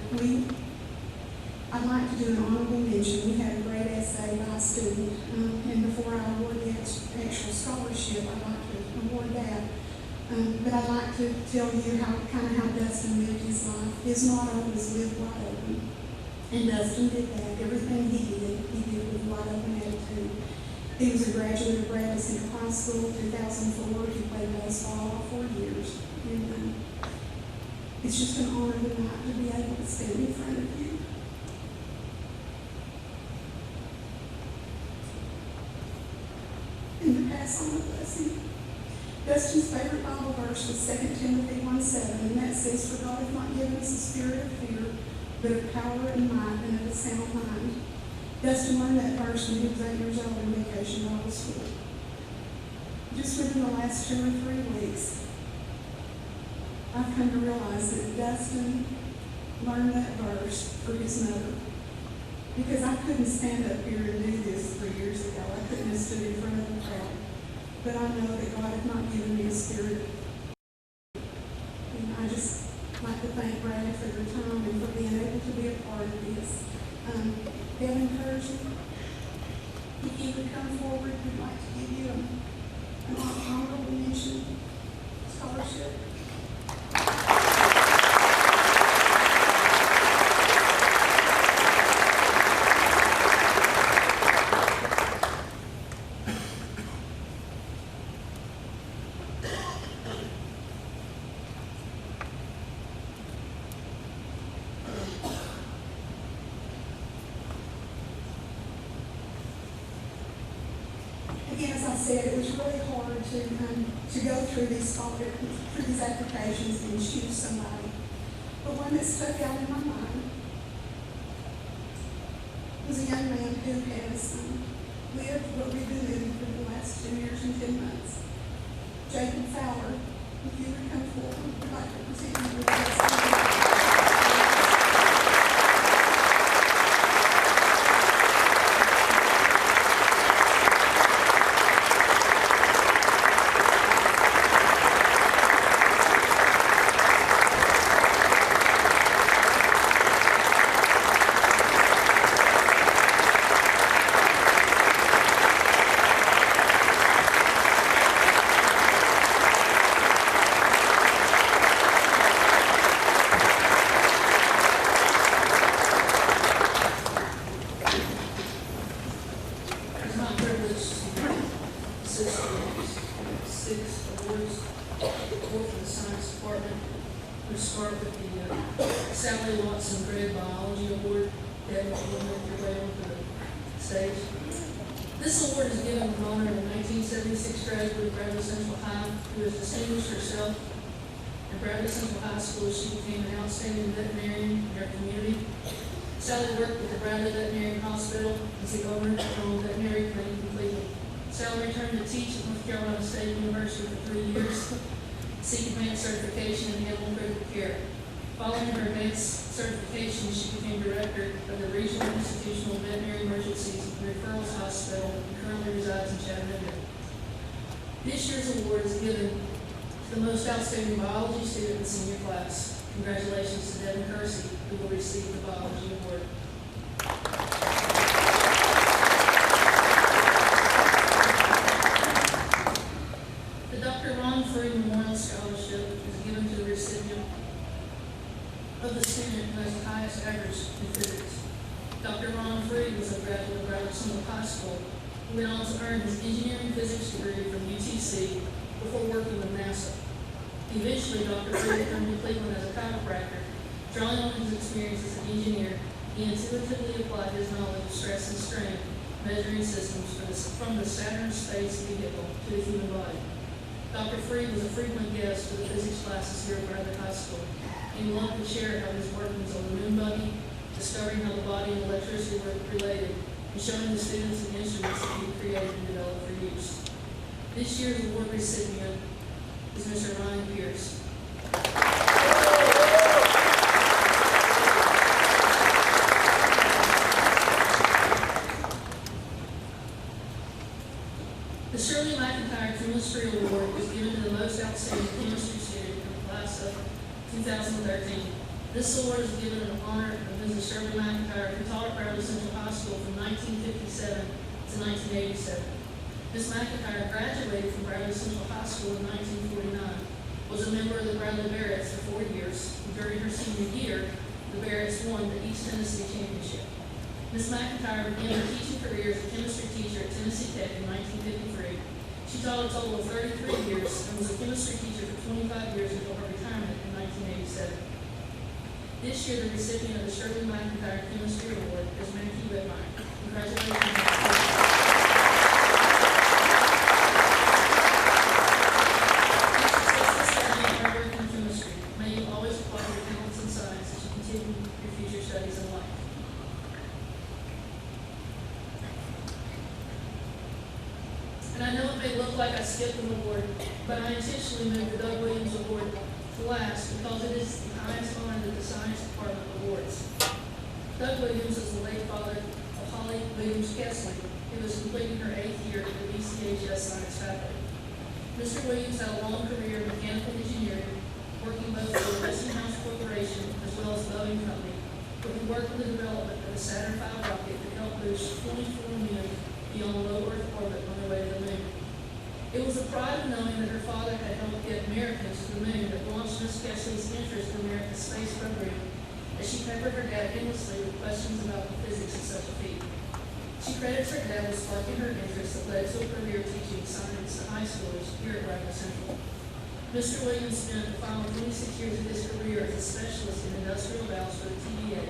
I'd like to do an honorable mention. We had a great essay by a student, and before I award the actual scholarship, I'd like to award that. But I'd like to tell you how Dustin lived his life. His motto was live wide open. And Dustin did that. Everything he did with a wide open attitude. He was a graduate of Bradley Central High School, 2004. He played baseball all 4 years. And it's just an honor tonight to be able to stand in front of you. And to pass on a blessing. Dustin's favorite Bible verse was 2 Timothy 1:7, and that says, "For God hath not given us a spirit of fear, but of power and might and of a sound mind." Dustin learned that verse when he was 8 years old in vacation Bible school. Just within the last 2 or 3 weeks, I've come to realize that Dustin learned that verse through his mother. Because I couldn't stand up here and do this 3 years ago. I couldn't have stood in front of the crowd. But I know that God had not given me a spirit. And I just like to thank Brad for their time and for being able to be a part of this. Devin Kersey, if you would come forward, we'd like to give you an honorable mention scholarship. Again, as I said, it was really hard to go through these applications and choose somebody. But one that stuck out in my mind was a young man who has lived what we've been living for the last 2 years and 10 months. Jacob Fowler, if you would come forward, we'd like to present you with this. This award is given in honor of a 1976 graduate of Bradley Central High who has distinguished herself at Bradley Central High School. She became an outstanding veterinarian in her community. Sally worked with the Bradley Veterinary Hospital as the owner of her own veterinary clinic in Cleveland. Sally returned to teach at North Carolina State University for 3 years, seeking advanced certification in animal critical care. Following her advanced certification, she became director of the Regional Institutional Veterinary Emergencies and Referrals Hospital and currently resides in Chattanooga. This year's award is given to the most outstanding biology student in the senior class. Congratulations to Devin Kersey, who will receive the biology award. The Dr. Ron Freed Memorial Scholarship is given to the recipient of the student who has the highest average in physics. Dr. Ron Freed was a graduate of Bradley Central High School who went on to earn his engineering physics degree from UTC before working with NASA. Eventually, Dr. Freed returned to Cleveland as a chiropractor. Drawing on his experience as an engineer, he intuitively applied his knowledge of stress and strain measuring systems from the Saturn space vehicle to the human body. Dr. Freed was a frequent guest for the physics classes here at Bradley High School. He loved to share how his workings on the moon buggy, discovering how the body and electricity were related, and showing the students the instruments that he created and developed for use. This year's award recipient is Mr. Ryan Pierce. The Shirley McIntyre Chemistry Award was given to the most outstanding chemistry student in the class of 2013. This award is given in honor of Mrs. Shirley McIntyre, who taught at Bradley Central High School from 1957 to 1987. Ms. McIntyre graduated from Bradley Central High School in 1949. was a member of the Bradley Barretts for 4 years. During her senior year, the Barretts won the East Tennessee Championship. Ms. McIntyre began her teaching career as a chemistry teacher at Tennessee Tech in 1953. She taught a total of 33 years and was a chemistry teacher for 25 years until her retirement in 1987. This year, the recipient of the Shirley McIntyre Chemistry Award is Mackie Whitmire. Congratulations. And I know it may look like I skipped an award, but I intentionally moved the Doug Williams Award to last because it is the highest honor that the Science Department awards. Doug Williams is the late father of Holly Williams Kessling, who was completing her 8th year at the BCHS Science Faculty. Mr. Williams had a long career in mechanical engineering, working both for the Westinghouse Corporation as well as Boeing Company, where he worked on the development of the Saturn V rocket that helped boost 24 men beyond low Earth orbit on their way to the moon. It was a pride of knowing that her father had helped get Americans to the moon that launched Miss Kessley's interest in America's space program, as she peppered her dad endlessly with questions about the physics of such a feat. She credits her dad with sparking her interest that led to a career teaching science to high schoolers here at Bradley Central. Mr. Williams spent the final 26 years of his career as a specialist in industrial valves for the TVA,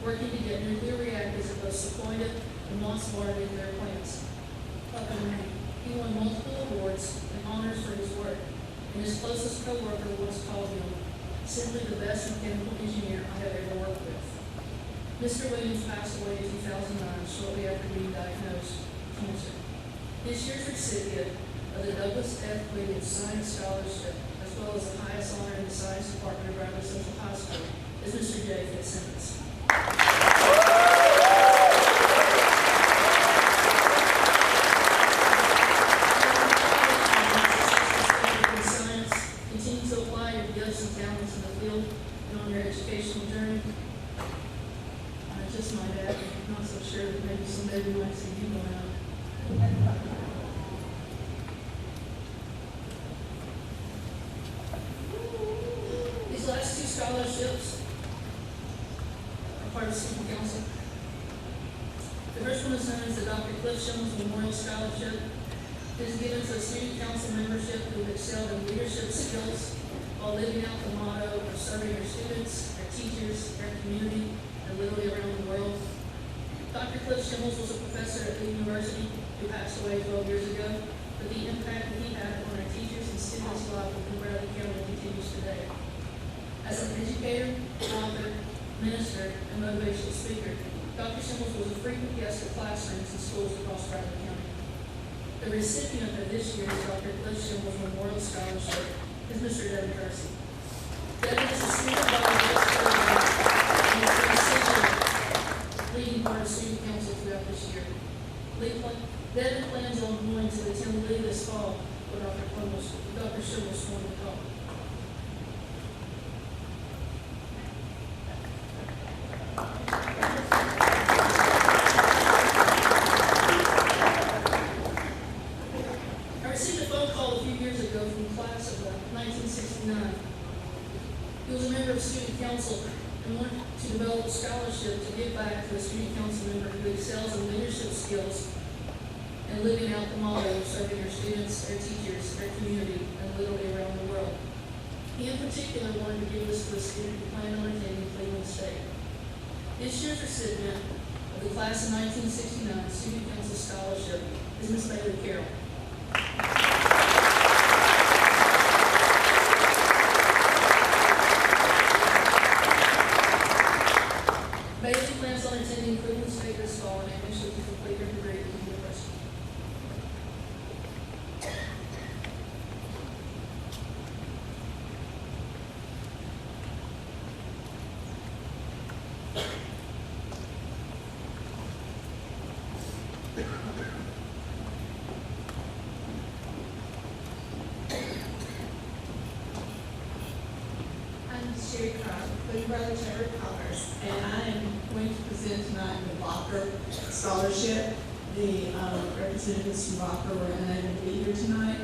working to get nuclear reactors at both Sequoia and Moss Water nuclear plants up and running. He won multiple awards and honors for his work, and his closest co-worker once called him simply the best mechanical engineer I have ever worked with. Mr. Williams passed away in 2009, shortly after being diagnosed with cancer. This year's recipient of the Douglas F. Williams Science Scholarship, as well as the highest honor in the Science Department of Bradley Central High School, is Mr. J. Fitzsimmons. Educational journey. I just might add, I'm not so sure that maybe someday we might see you going out. These last 2 scholarships are part of student council. The first one is known as the Dr. Cliff Shimels Memorial Scholarship. It is given to a student council membership who have excelled in leadership skills while living out the motto of serving our students, our teachers, our community, and literally around the world. Dr. Cliff Shimels was a professor at the university who passed away 12 years ago, but the impact that he had on our teachers and students' lives within Bradley County continues today. As an educator, author, minister, and motivational speaker, Dr. Shimels was a frequent guest at classrooms and schools across Bradley County. The recipient of this year's Dr. Cliff Shimels Memorial Scholarship is Mr. Devin Kersey. Devin is a senior volunteer and has been essential leading part of student council throughout this year. Devin plans on going to attend Lee this fall with Dr. Shimels going to talk. I received a phone call a few years ago from a class of 1969. He was a member of student council and wanted to develop a scholarship to give back to a student council member who excels in leadership skills and living out the motto of serving our students, our teachers, our community, and literally around the world. He in particular wanted to give this to a student who planned on attending Cleveland State. This year's recipient of the class of 1969 Student Council Scholarship is Ms. Bailey Carroll. Bailey plans on attending Cleveland State this fall and eventually to complete her degree at the university. I'm Sherry Crown, Queen Brother Chamber of Commerce, and I am going to present tonight the Blocker Scholarship. The representatives from Blocker were unable to be here tonight,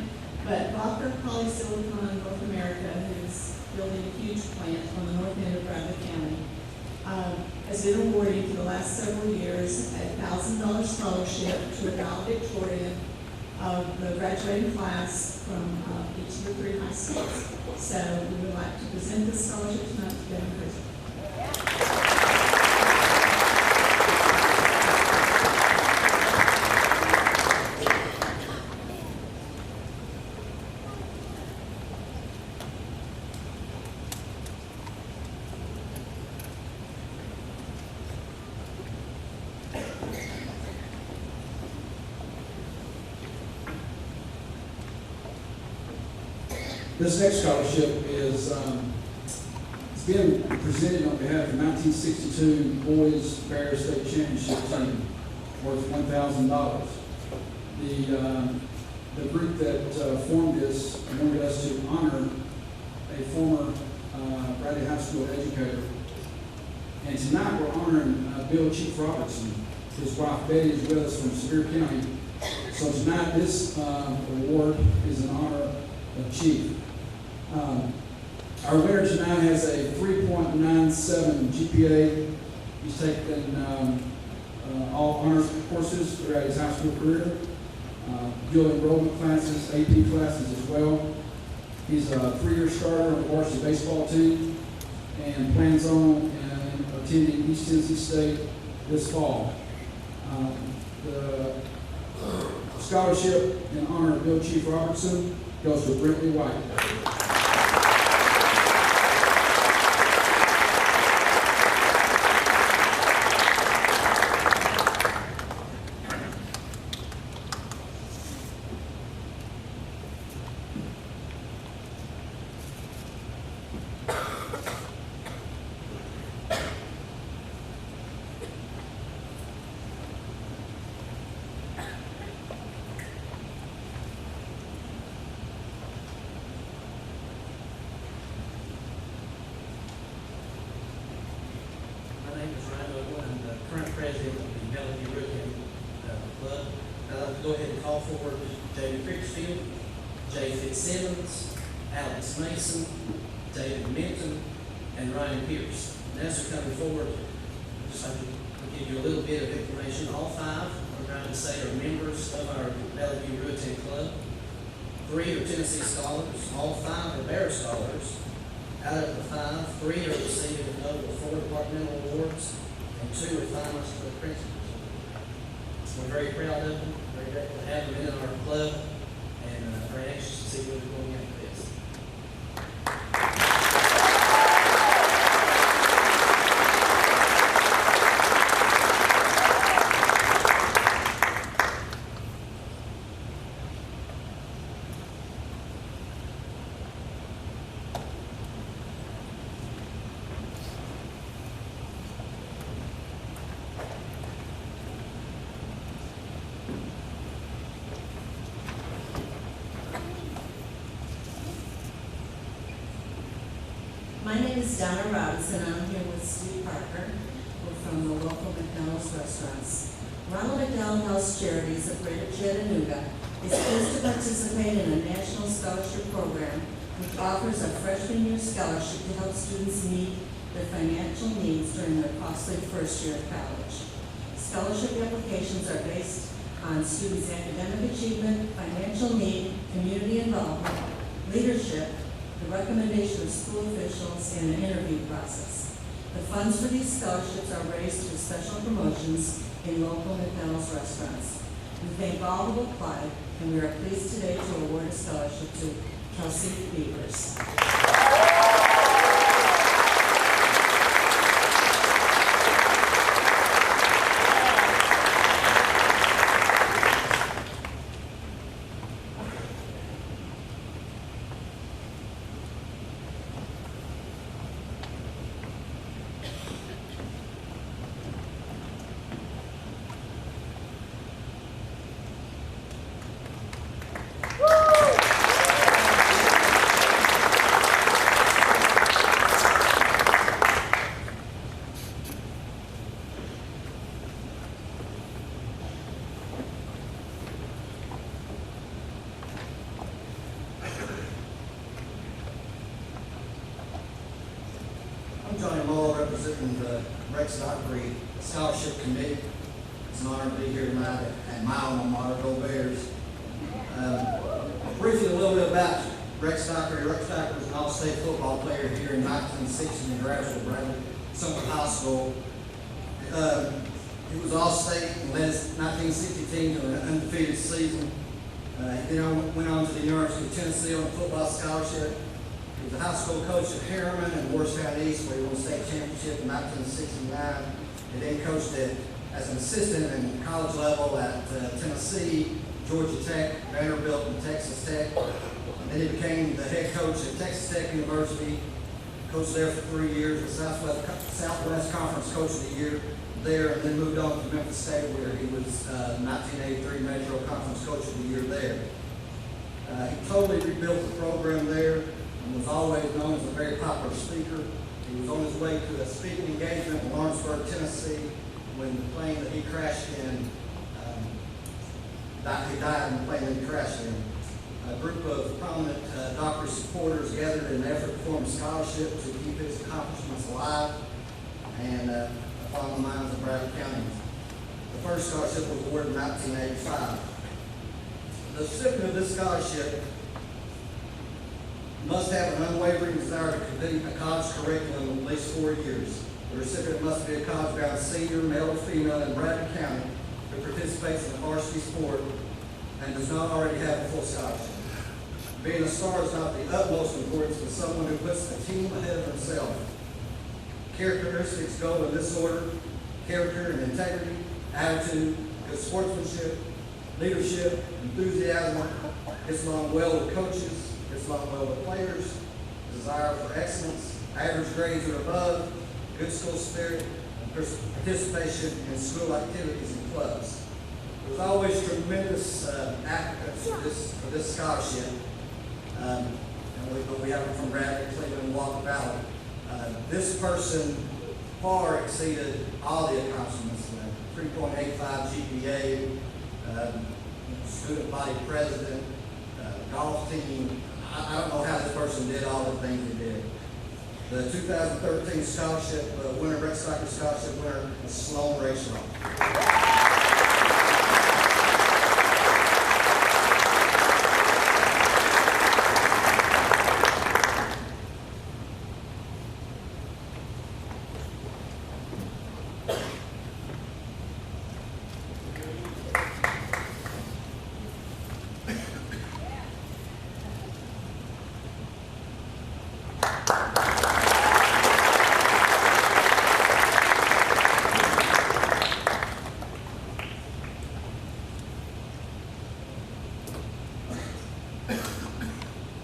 But Walker Polysilicon North America, who's building a huge plant on the north end of Bradley County, has been awarding for the last several years a $1,000 scholarship to a valedictorian of the graduating class from each of the 3 high schools. So we would like to present this scholarship tonight to Devin Christie. This next scholarship is, it's being presented on behalf of the 1962 Boys Bear State Championship team, worth $1,000. The group that formed this wanted us to honor a former Bradley High School educator. And tonight we're honoring Bill Chief Robertson. His wife Betty is with us from Sevier County. So tonight this award is in honor of Chief. Our winner tonight has a 3.97 GPA. He's taken all honors courses throughout his high school career, dual enrollment classes, AP classes as well. He's a 3-year starter on the varsity baseball team and plans on attending East Tennessee State this fall. The scholarship in honor of Bill Chief Robertson goes to Brentley White. President of the Bellevue Rotary Club. I'd like to go ahead and call forward David Crickfield, Jay Fitzsimmons, Alex Mason, David Minton, and Ryan Pierce. And as they're coming forward, I'd just like to give you a little bit of information. All 5, I'm trying to say, are members of our Bellevue Rotary Club. 3 are Tennessee scholars. All 5 are Bear scholars. Out of the 5, 3 are receiving a total of 4 departmental awards, and 2 are finalists for the principals. We're very proud of them, very grateful to have them in our club, and very anxious to see where they're going after this. My name is Donna Robinson. I'm here with Steve Parker. We're from the local McDonald's restaurants. Ronald McDonald House Charities of Greater Chattanooga is pleased to participate in a national scholarship program which offers a freshman year scholarship to help students meet their financial needs during their costly first year of college. Scholarship applications are based on students' academic achievement, financial need, community involvement, leadership, the recommendation of school officials, and an interview process. The funds for these scholarships are raised through special promotions in local McDonald's restaurants. We thank all who applied, and we are pleased today to award a scholarship to Kelsey Beavers. I'm Johnny Mull, representing the Rex Dockery Scholarship Committee. It's an honor to be here tonight at my alma mater, Go Bears. Briefly, a little bit about Rex Dockery. Rex Dockery was an all-state football player here in 1960 in graduate Bradley Central High School. He was all-state and led his 1960 team to an undefeated season. He then went on to the University of Tennessee on a football scholarship. He was a high school coach at Harriman and Morristown East, where he won a state championship in 1969. He then coached as an assistant in college level at Tennessee, Georgia Tech, Vanderbilt, and Texas Tech. And then he became the head coach at Texas Tech University. Coached there for 3 years, the Southwest Conference Coach of the Year there, and then moved on to Memphis State, where he was 1983 Metro Conference Coach of the Year there. He totally rebuilt the program there and was always known as a very popular speaker. He was on his way to a speaking engagement in Lawrenceburg, Tennessee, when the plane that he crashed in, he died in the plane that he crashed in. A group of prominent Dockery supporters gathered in an effort to form a scholarship to keep his accomplishments alive and upon the minds of Bradley County. The first scholarship was awarded in 1985. The recipient of this scholarship must have an unwavering desire to complete a college curriculum of at least 4 years. The recipient must be a college-bound senior, male or female, in Bradley County who participates in a varsity sport and does not already have a full scholarship. Being a star is not the utmost importance, but someone who puts the team ahead of himself. Characteristics go in this order: character and integrity, attitude, good sportsmanship, leadership, enthusiasm, gets along well with coaches, gets along well with players, desire for excellence, average grades or above, good school spirit, and participation in school activities and clubs. There's always tremendous applicants for this scholarship. We have them from Bradley, Cleveland, and Walker Valley. This person far exceeded all the accomplishments: 3.85 GPA, student body president, golf team. I don't know how this person did all the things he did. The 2013 scholarship winner, Rex Dockery scholarship winner, is Sloan Rachel.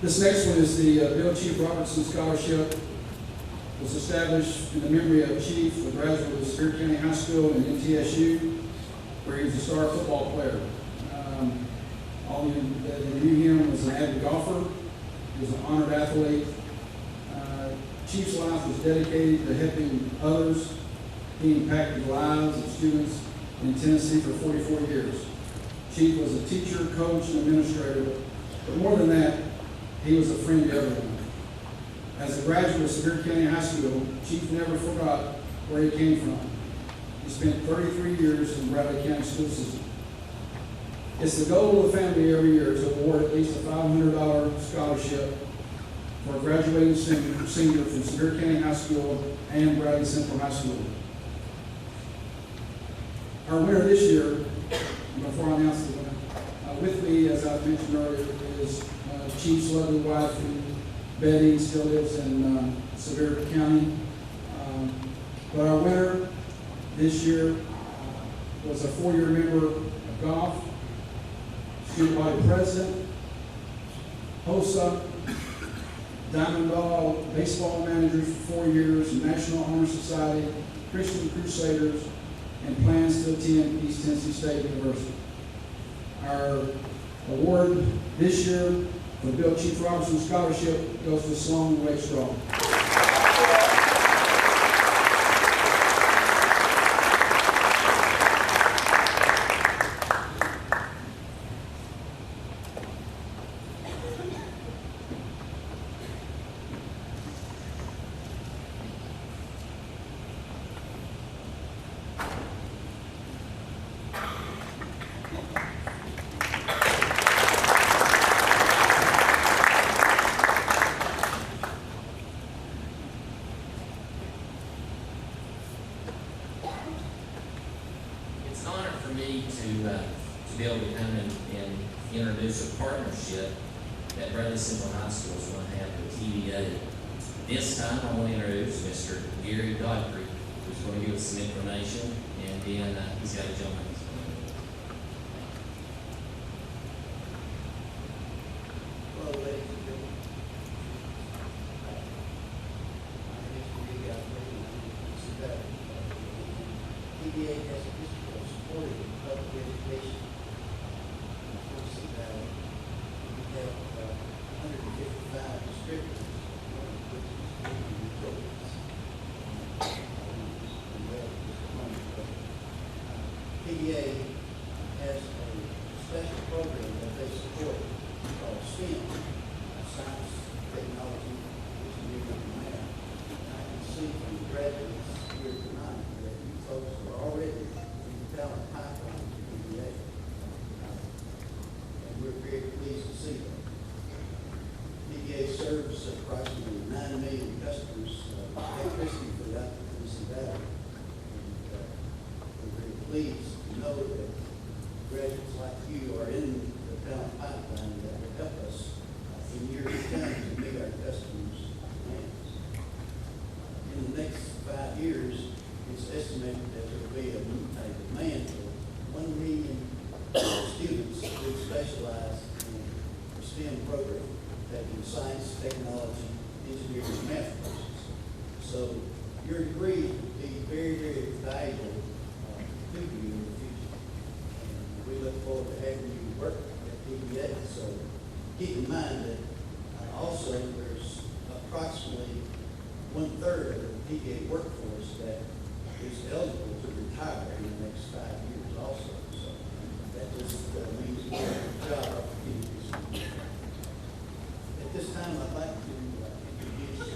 This next one is the Bill Chief Robertson Scholarship. It was established in the memory of Chief, a graduate of Spear County High School and NTSU, where he was a star football player. All of you that knew him was an avid golfer. He was an honored athlete. Chief's life was dedicated to helping others. He impacted the lives of students in Tennessee for 44 years. Chief was a teacher, coach, and administrator, but more than that, he was a friend to everyone. As a graduate of Spear County High School, Chief never forgot where he came from. He spent 33 years in the Bradley County school system. It's the goal of the family every year to award at least a $500 scholarship for a graduating senior from Spear County High School and Bradley Central High School. Our winner this year, before I announce the winner, with me, as I mentioned earlier, is Chief's lovely wife, Betty, still lives in Sevier County. But our winner this year was a 4-year member of golf, student body president, HOSA, Diamond Ball baseball manager for 4 years, National Honor Society, Christian Crusaders, and plans to attend East Tennessee State University. Our award this year for the Bill Chief Robertson Scholarship goes to Sloan Ray Straw. to be able to come and introduce a partnership that Bradley Central High School is going to have with TVA. This time, I want to introduce Mr. Gary Godfrey, who's going to give us some information, and then he's got a gentleman. Hello, ladies and gentlemen. My name is Gary Godfrey, and I'm a that TVA has a history of supporting public education. Unfortunately, we have 155 districts. PDA has a special program that they support called STEM, science, technology, engineering, and math. And I can see from the graduates here tonight that you folks are already in the talent pipeline for PDA. And we're very pleased to see that. PDA serves approximately 9 million customers of electricity throughout the Tennessee Valley. And we're very pleased to know that graduates like you are in the talent pipeline that will help us in years to come to meet our customers' demands. In the next 5 years, it's estimated that there will be a demand for 1 million students who specialize in the STEM program, taking science, technology, engineering, and math courses. So your degree will be very, very valuable to you in the future. And we look forward to having you work at PBA. So keep in mind that also there's approximately 1/3 of the PBA workforce that is eligible to retire in the next 5 years also. So that just means more job opportunities. At this time, I'd like to introduce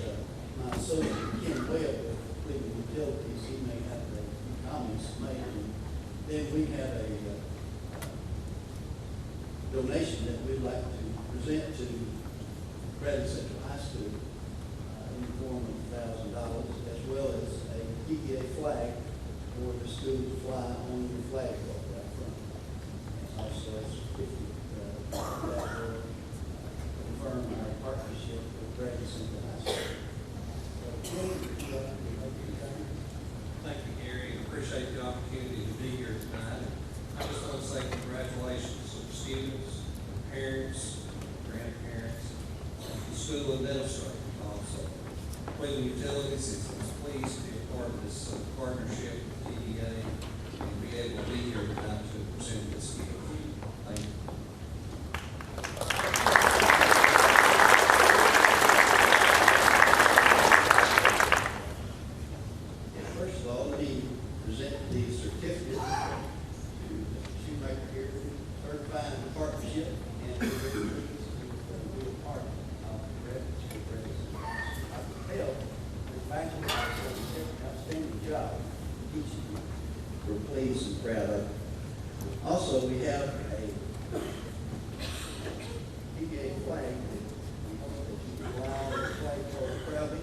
my associate, Ken Webb, of Cleveland Utilities. He may have a few comments to make. And then we have a donation that we'd like to present to Bradley Central High School in the form of $1,000, as well as a PTA flag for the school to fly on your flag walk out front. And also, it's 50 that will confirm our partnership with Bradley Central High School. So, Ken, would you like to make your comment? Thank you, Gary. Appreciate the opportunity to be here tonight. I just want to say congratulations to the students, parents, grandparents, the school administrators also. Cleveland Utilities is pleased to be a part of this partnership with TDA and be able to be here tonight to present this gift. Thank you. First of all, let me present the certificate to Mr. Shoemaker here, certifying the partnership, and we're very pleased to be a part of the Bradley. I can tell the faculty has done an outstanding job teaching you. We're pleased and proud of it. Also, we have a PGA flag that we hope that you can fly on the flag pole proudly.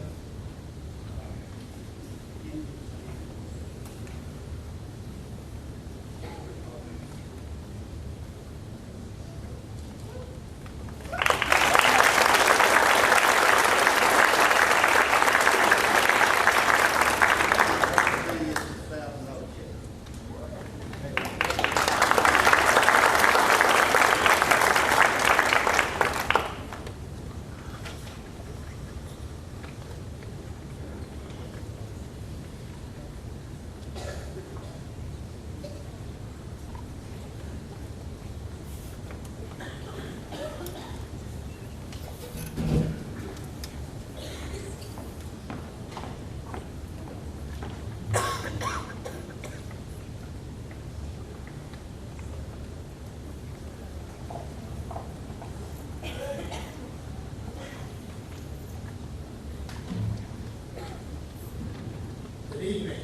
Evening.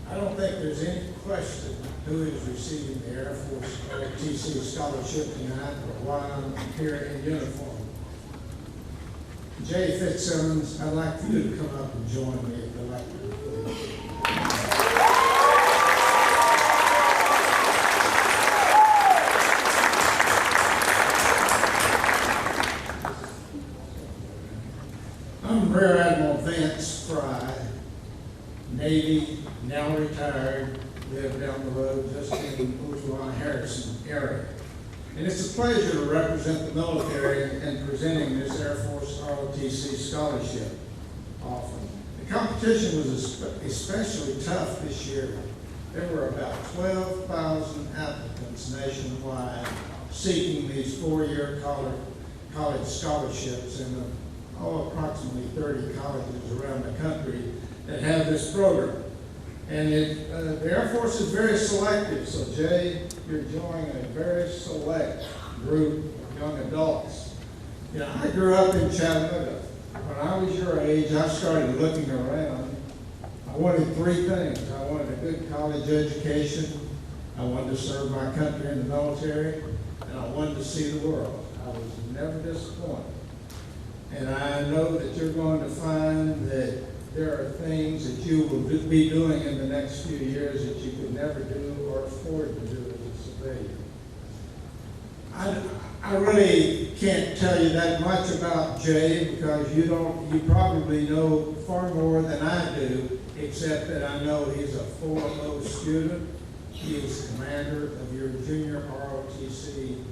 I don't think there's any question who is receiving the Air Force OTC scholarship tonight or why I'm here in uniform. Jay Fitzsimmons, I'd like for you to come up and join me at the lectern, please. Navy, now retired, live down the road just in Harrison area. And it's a pleasure to represent the military in presenting this Air Force ROTC scholarship offering. The competition was especially tough this year. There were about 12,000 applicants nationwide seeking these four-year college scholarships in approximately 30 colleges around the country that have this program. And the Air Force is very selective, so Jay, you're joining a very select group of young adults. You know, I grew up in Chattanooga. When I was your age, I started looking around. I wanted three things. I wanted a good college education, I wanted to serve my country in the military, and I wanted to see the world. I was never disappointed. And I know that you're going to find that there are things that you will be doing in the next few years that you could never do or afford to do as a civilian. I really can't tell you that much about Jay because you probably know far more than I do, except that I know he's a 4.0 student. He is commander of your junior ROTC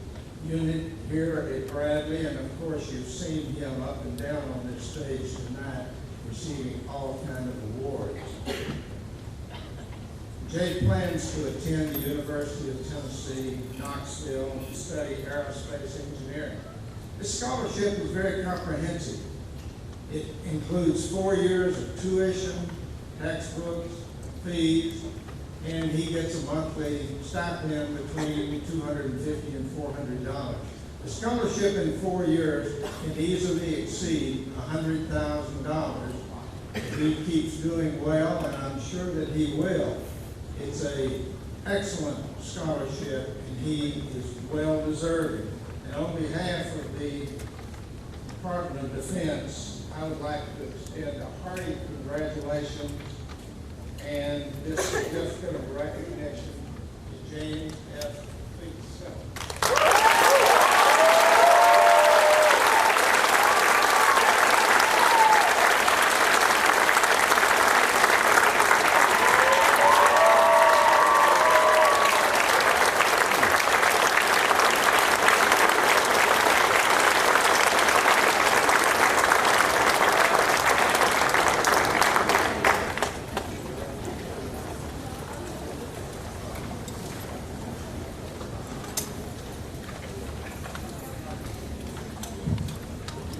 unit here at Bradley, and of course you've seen him up and down on this stage tonight receiving all kinds of awards. Jay plans to attend the University of Tennessee, Knoxville, to study aerospace engineering. This scholarship is very comprehensive. It includes 4 years of tuition, textbooks, fees, and he gets a monthly stipend between $250 and $400. The scholarship in 4 years can easily exceed $100,000 if he keeps doing well, and I'm sure that he will. It's an excellent scholarship, and he is well deserving. And on behalf of the Department of Defense, I would like to extend a hearty congratulations and this certificate of recognition to James F. Fitzgerald.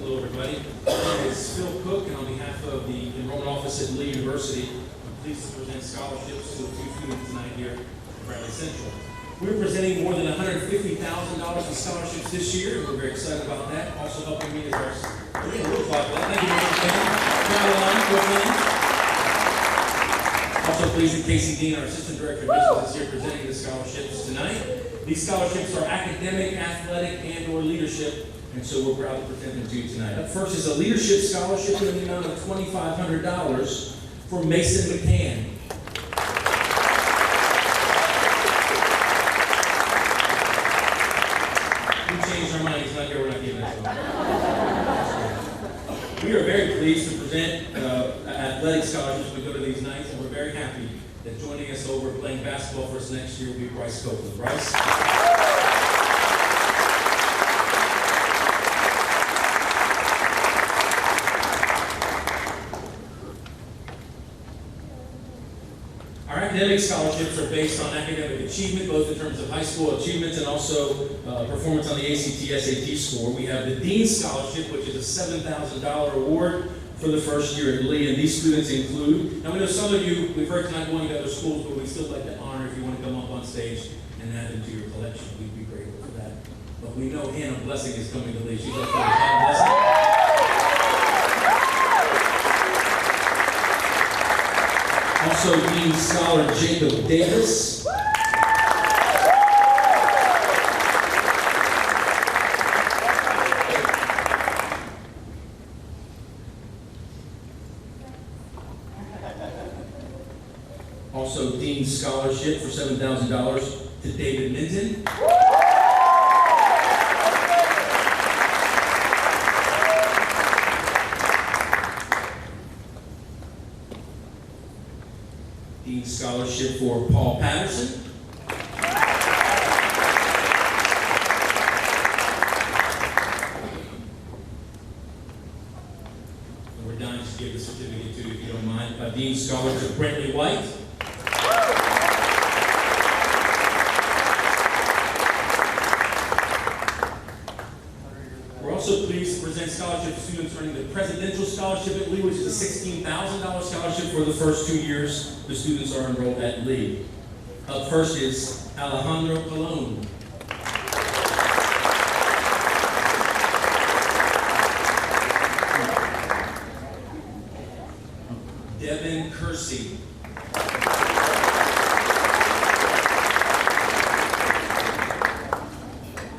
Hello, everybody. My name is Phil Cook, and on behalf of the Enrollment Office at Lee University, I'm pleased to present scholarships to a few students tonight here at Bradley Central. We're presenting more than $150,000 in scholarships this year, and we're very excited about that. Also helping me is our real clap. Thank you, Mr. Also pleased that Casey Dean, our Assistant Director of Admissions, is here presenting the scholarships tonight. These scholarships are academic, athletic, and/or leadership, and so we're proud to present them to you tonight. Up first is a leadership scholarship in the amount of $2,500 for Mason McCann. We changed our mind. He's not here. We're not giving it to him. We are very pleased to present athletic scholarships. We go to these nights, and we're very happy that joining us over playing basketball for us next year will be Bryce Copeland. Bryce? Our academic scholarships are based on academic achievement, both in terms of high school achievements and also performance on the ACT, SAT score. We have the Dean Scholarship, which is a $7,000 award for the first year at Lee, and these students include, now we know some of you, we've heard tonight going to other schools, but we still like to honor if you want to come up on stage and add them to your collection. We'd be grateful for that. But we know Hannah Blessing is coming to Lee. She's up for Hannah Blessing. Also, Dean Scholar Jacob Davis. Also, Dean Scholarship for $7,000 to David Minton. Dean's Scholarship for Paul Patterson. And we're dying to give the certificate to, if you don't mind, Dean's Scholarship Brentley White. We're also pleased to present scholarship to students earning the Presidential Scholarship at Lee, which is a $16,000 scholarship for the first 2 years the students are enrolled at Lee. Up first is Alejandro Colon. Devin Kersey.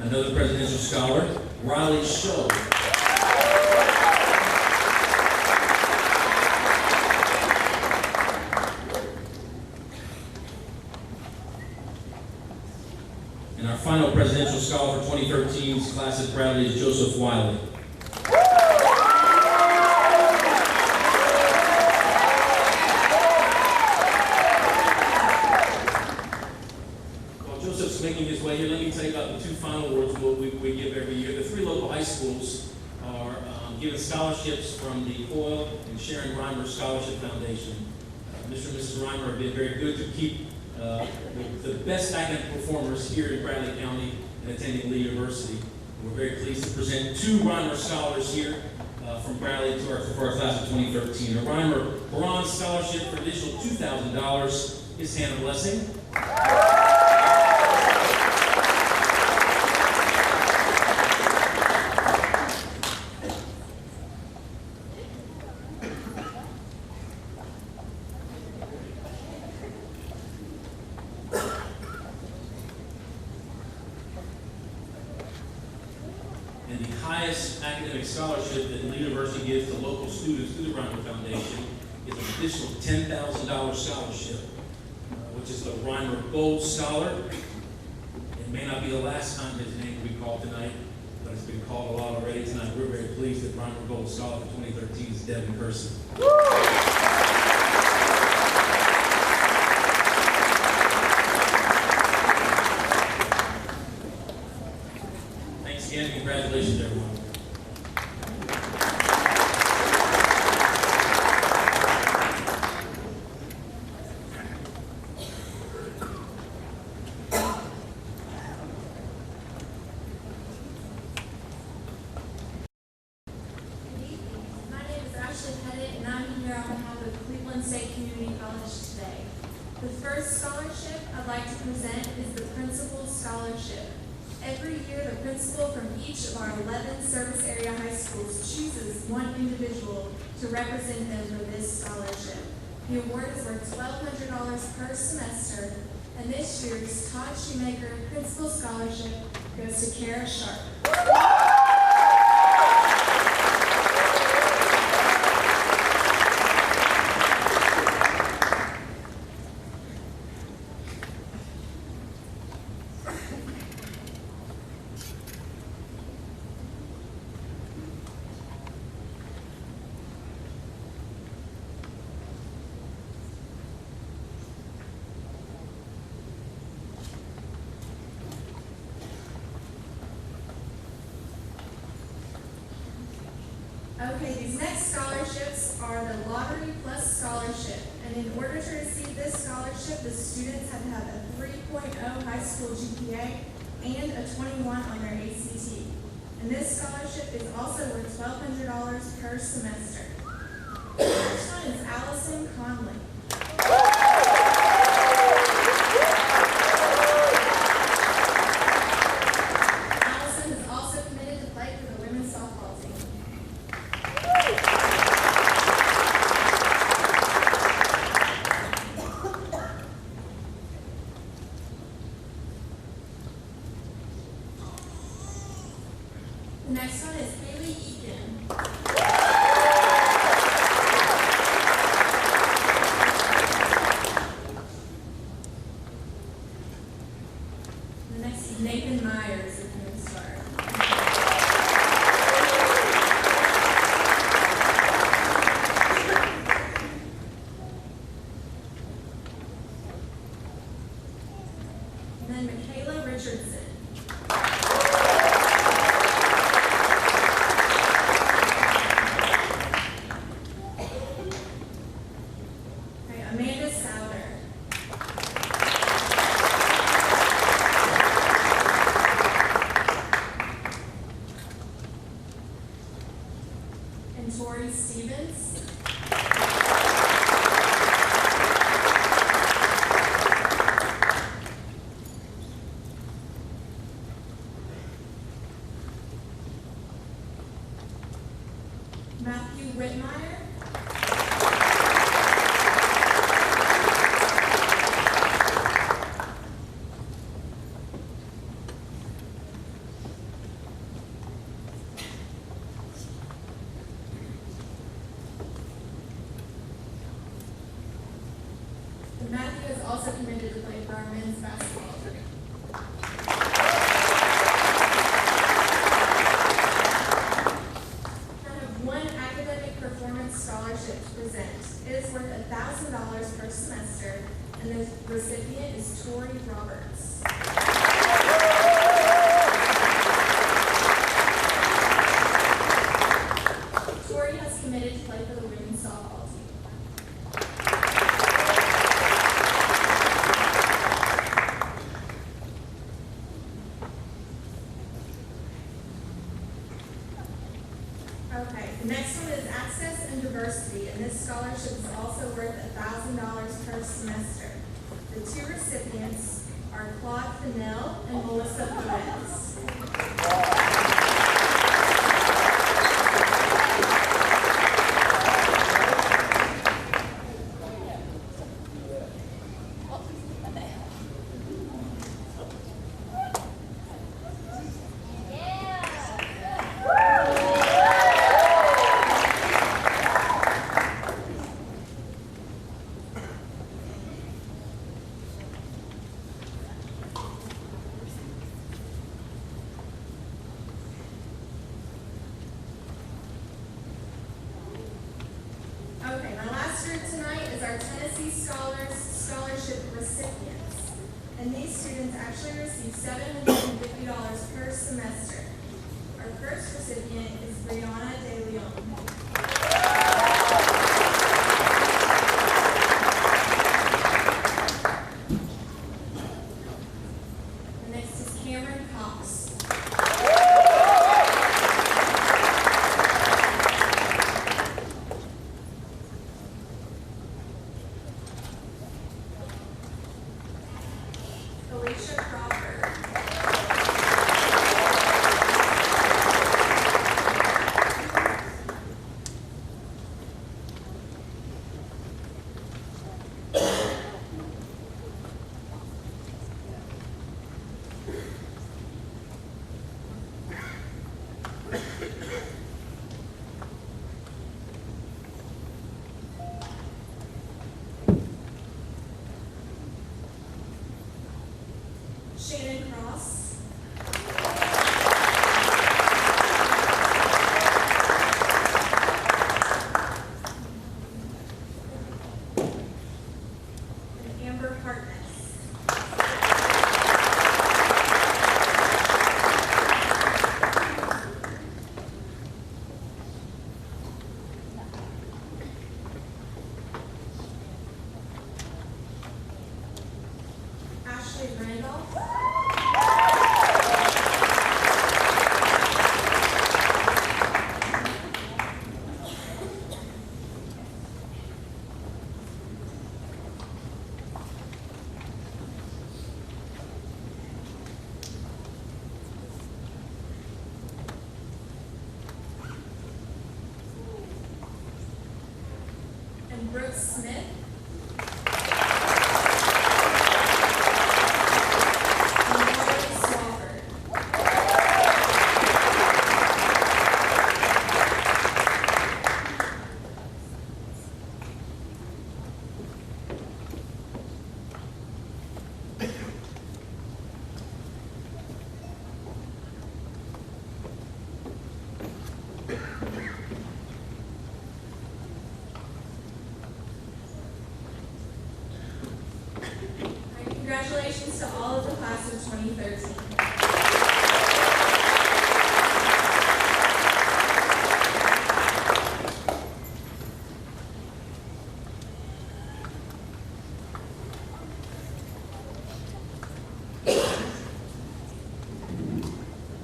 Another presidential scholar, Riley Shull. And our final presidential scholar for 2013's class at Bradley is Joseph Wiley. While Joseph's making his way here, let me take up the two final awards we give every year. The three local high schools are given scholarships from the Hoyle and Sharon Reimer Scholarship Foundation. Mr. and Mrs. Reimer have been very good to keep the best academic performers here in Bradley County and attending Lee University. We're very pleased to present two Reimer scholars here from Bradley for our class of 2013. A Reimer Bronze Scholarship for additional $2,000 is Hannah Blessing. And the highest academic scholarship that the university gives to local students through the Reimer Foundation is an additional $10,000 scholarship, which is the Reimer Gold Scholar. It may not be the last time his name will be called tonight, but it's been called a lot already tonight. We're very pleased that Reimer Gold Scholar for 2013 is Devin Kersey. Thanks again, and congratulations, everyone. My name is Ashley Pettit, and I'm here on behalf of Cleveland State Community College today. The first scholarship I'd like to present is the Principal Scholarship. Every year, the principal from each of our 11 service area high schools chooses one individual to represent them for this scholarship. The award is worth $1,200 per semester, and this year's Todd Shoemaker Principal Scholarship goes to Kara Sharp. Okay, these next scholarships are the Lottery Plus Scholarship. And in order to receive this scholarship, the students have to have a 3.0 high school GPA and a 21 on their ACT. And this scholarship is also worth $1,200 per semester. The next one is Allison Conley. Allison is also committed to play for the women's softball team. The next one is Haley Eakin. Matthew is also committed to play for our men's basketball team. I have one academic performance scholarship to present. It is worth $1,000 per semester, and the recipient is Tori Roberts. Tori has committed to play for the women's softball team. Okay, the next one is Access and Diversity, and this scholarship is also worth $1,000 per semester. The two recipients are Claude Fennell and Melissa Perez. Okay, my last group tonight is our Tennessee Scholarship recipients. And these students actually receive $750 per semester. Our first recipient is Brianna De Leon. The next is Cameron Cox. Alicia Crawford. Shannon Cross. And Amber Hartness. Ashley Randolph. And Brooke Smith. And Lauren Swafford. Congratulations to all of the class of 2013.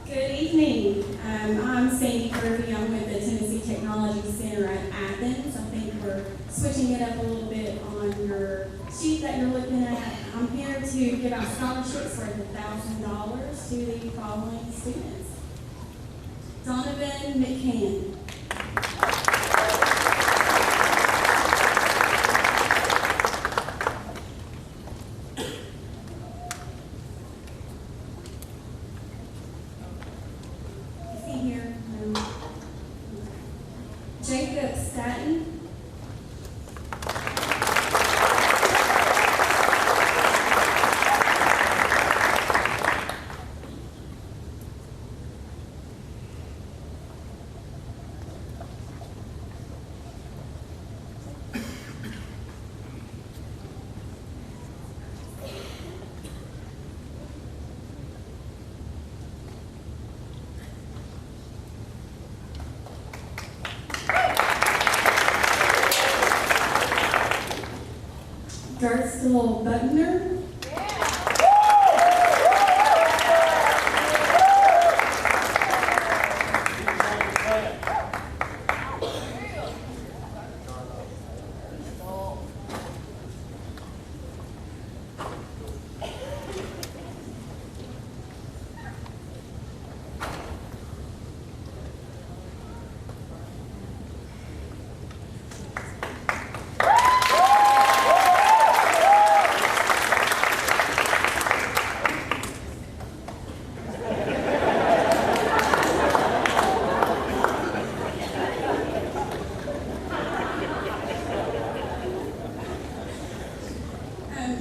Good evening. I'm Sandy Kirby. I'm with the Tennessee Technology Center at Athens. I think we're switching it up a little bit on your sheet that you're looking at. I'm here to give out scholarships worth $1,000 to the following students. Donovan McCann. Is he here? No. Jacob Staton. Gerstle Butner.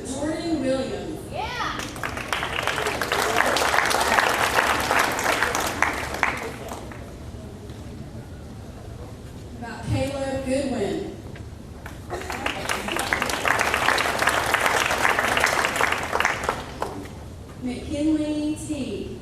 Jordan Williams. About Caleb Goodwin. McKinley T.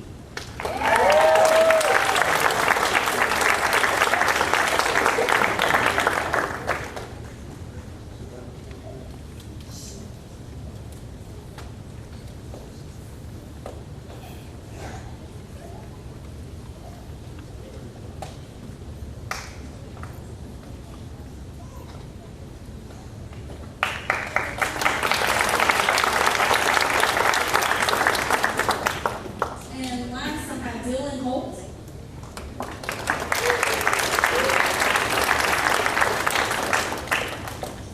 And last, I have Dylan Holt.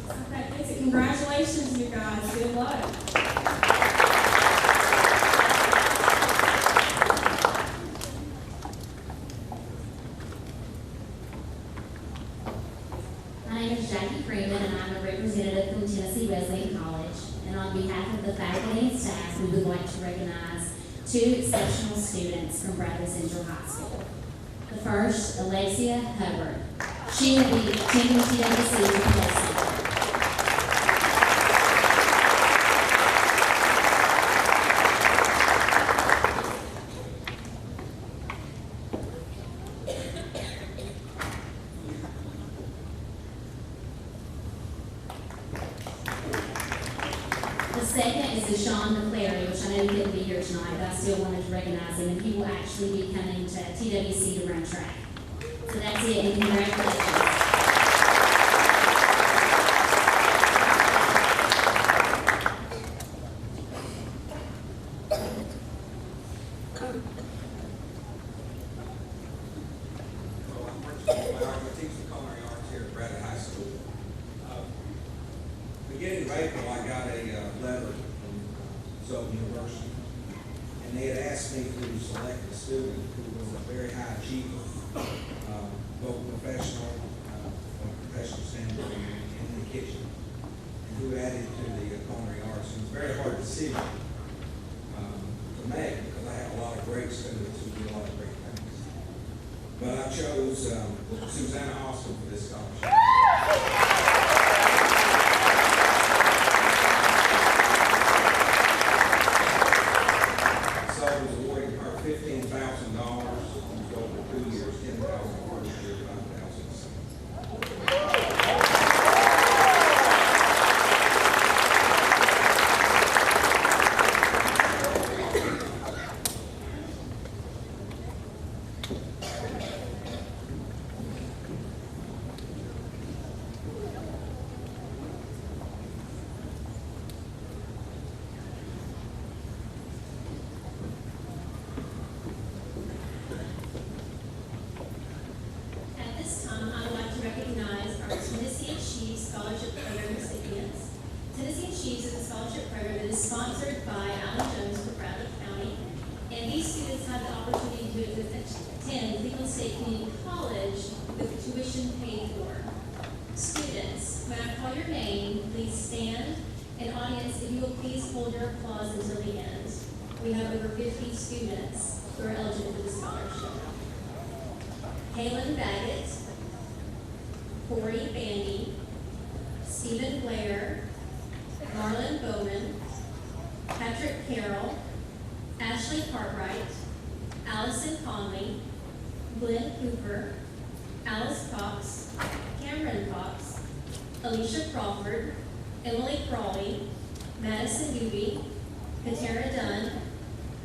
Okay, that's it. Congratulations, you guys. Good luck. My name is Jackie Freeman, and I'm a representative from Tennessee Wesleyan College. And on behalf of the faculty and staff, we would like to recognize 2 exceptional students from Bradley Central High School. The first, Alexia Hubbard. She will be attending TWC with Wilson. The second is Deshaun McClary, which I know he couldn't be here tonight, but I still wanted to recognize him, and he will actually be coming to TWC to run track. So that's it, and congratulations. I teach the culinary arts here at Bradley High School. Beginning of April, I got a letter from Zoe University, and they had asked me to select a student who was a very high achiever, both professional standard in the kitchen, and who added to the culinary arts. And it was a very hard decision to make because I have a lot of great students who do a lot of great things. But I chose Susanna Austin for this scholarship. So I was awarding her $15,000 over 2 years, $10,000 first year, $5,000. At this time, I would like to recognize our Tennessee Achieves Scholarship Program recipients. Tennessee Achieves is a scholarship program that is sponsored by Alan Jones for Bradley County, and these students have the opportunity to attend Cleveland State Community College with tuition paid for. Students, when I call your name, please stand, and audience, if you will please hold your applause until the end. We have over 50 students who are eligible for the scholarship. Kaylin Baggett, Corey Bandy, Stephen Blair, Marlon Bowman, Patrick Carroll, Ashley Cartwright, Allison Conley, Glenn Cooper, Alice Cox, Cameron Cox, Alicia Crawford, Emily Crawley, Madison Doobie, Katara Dunn,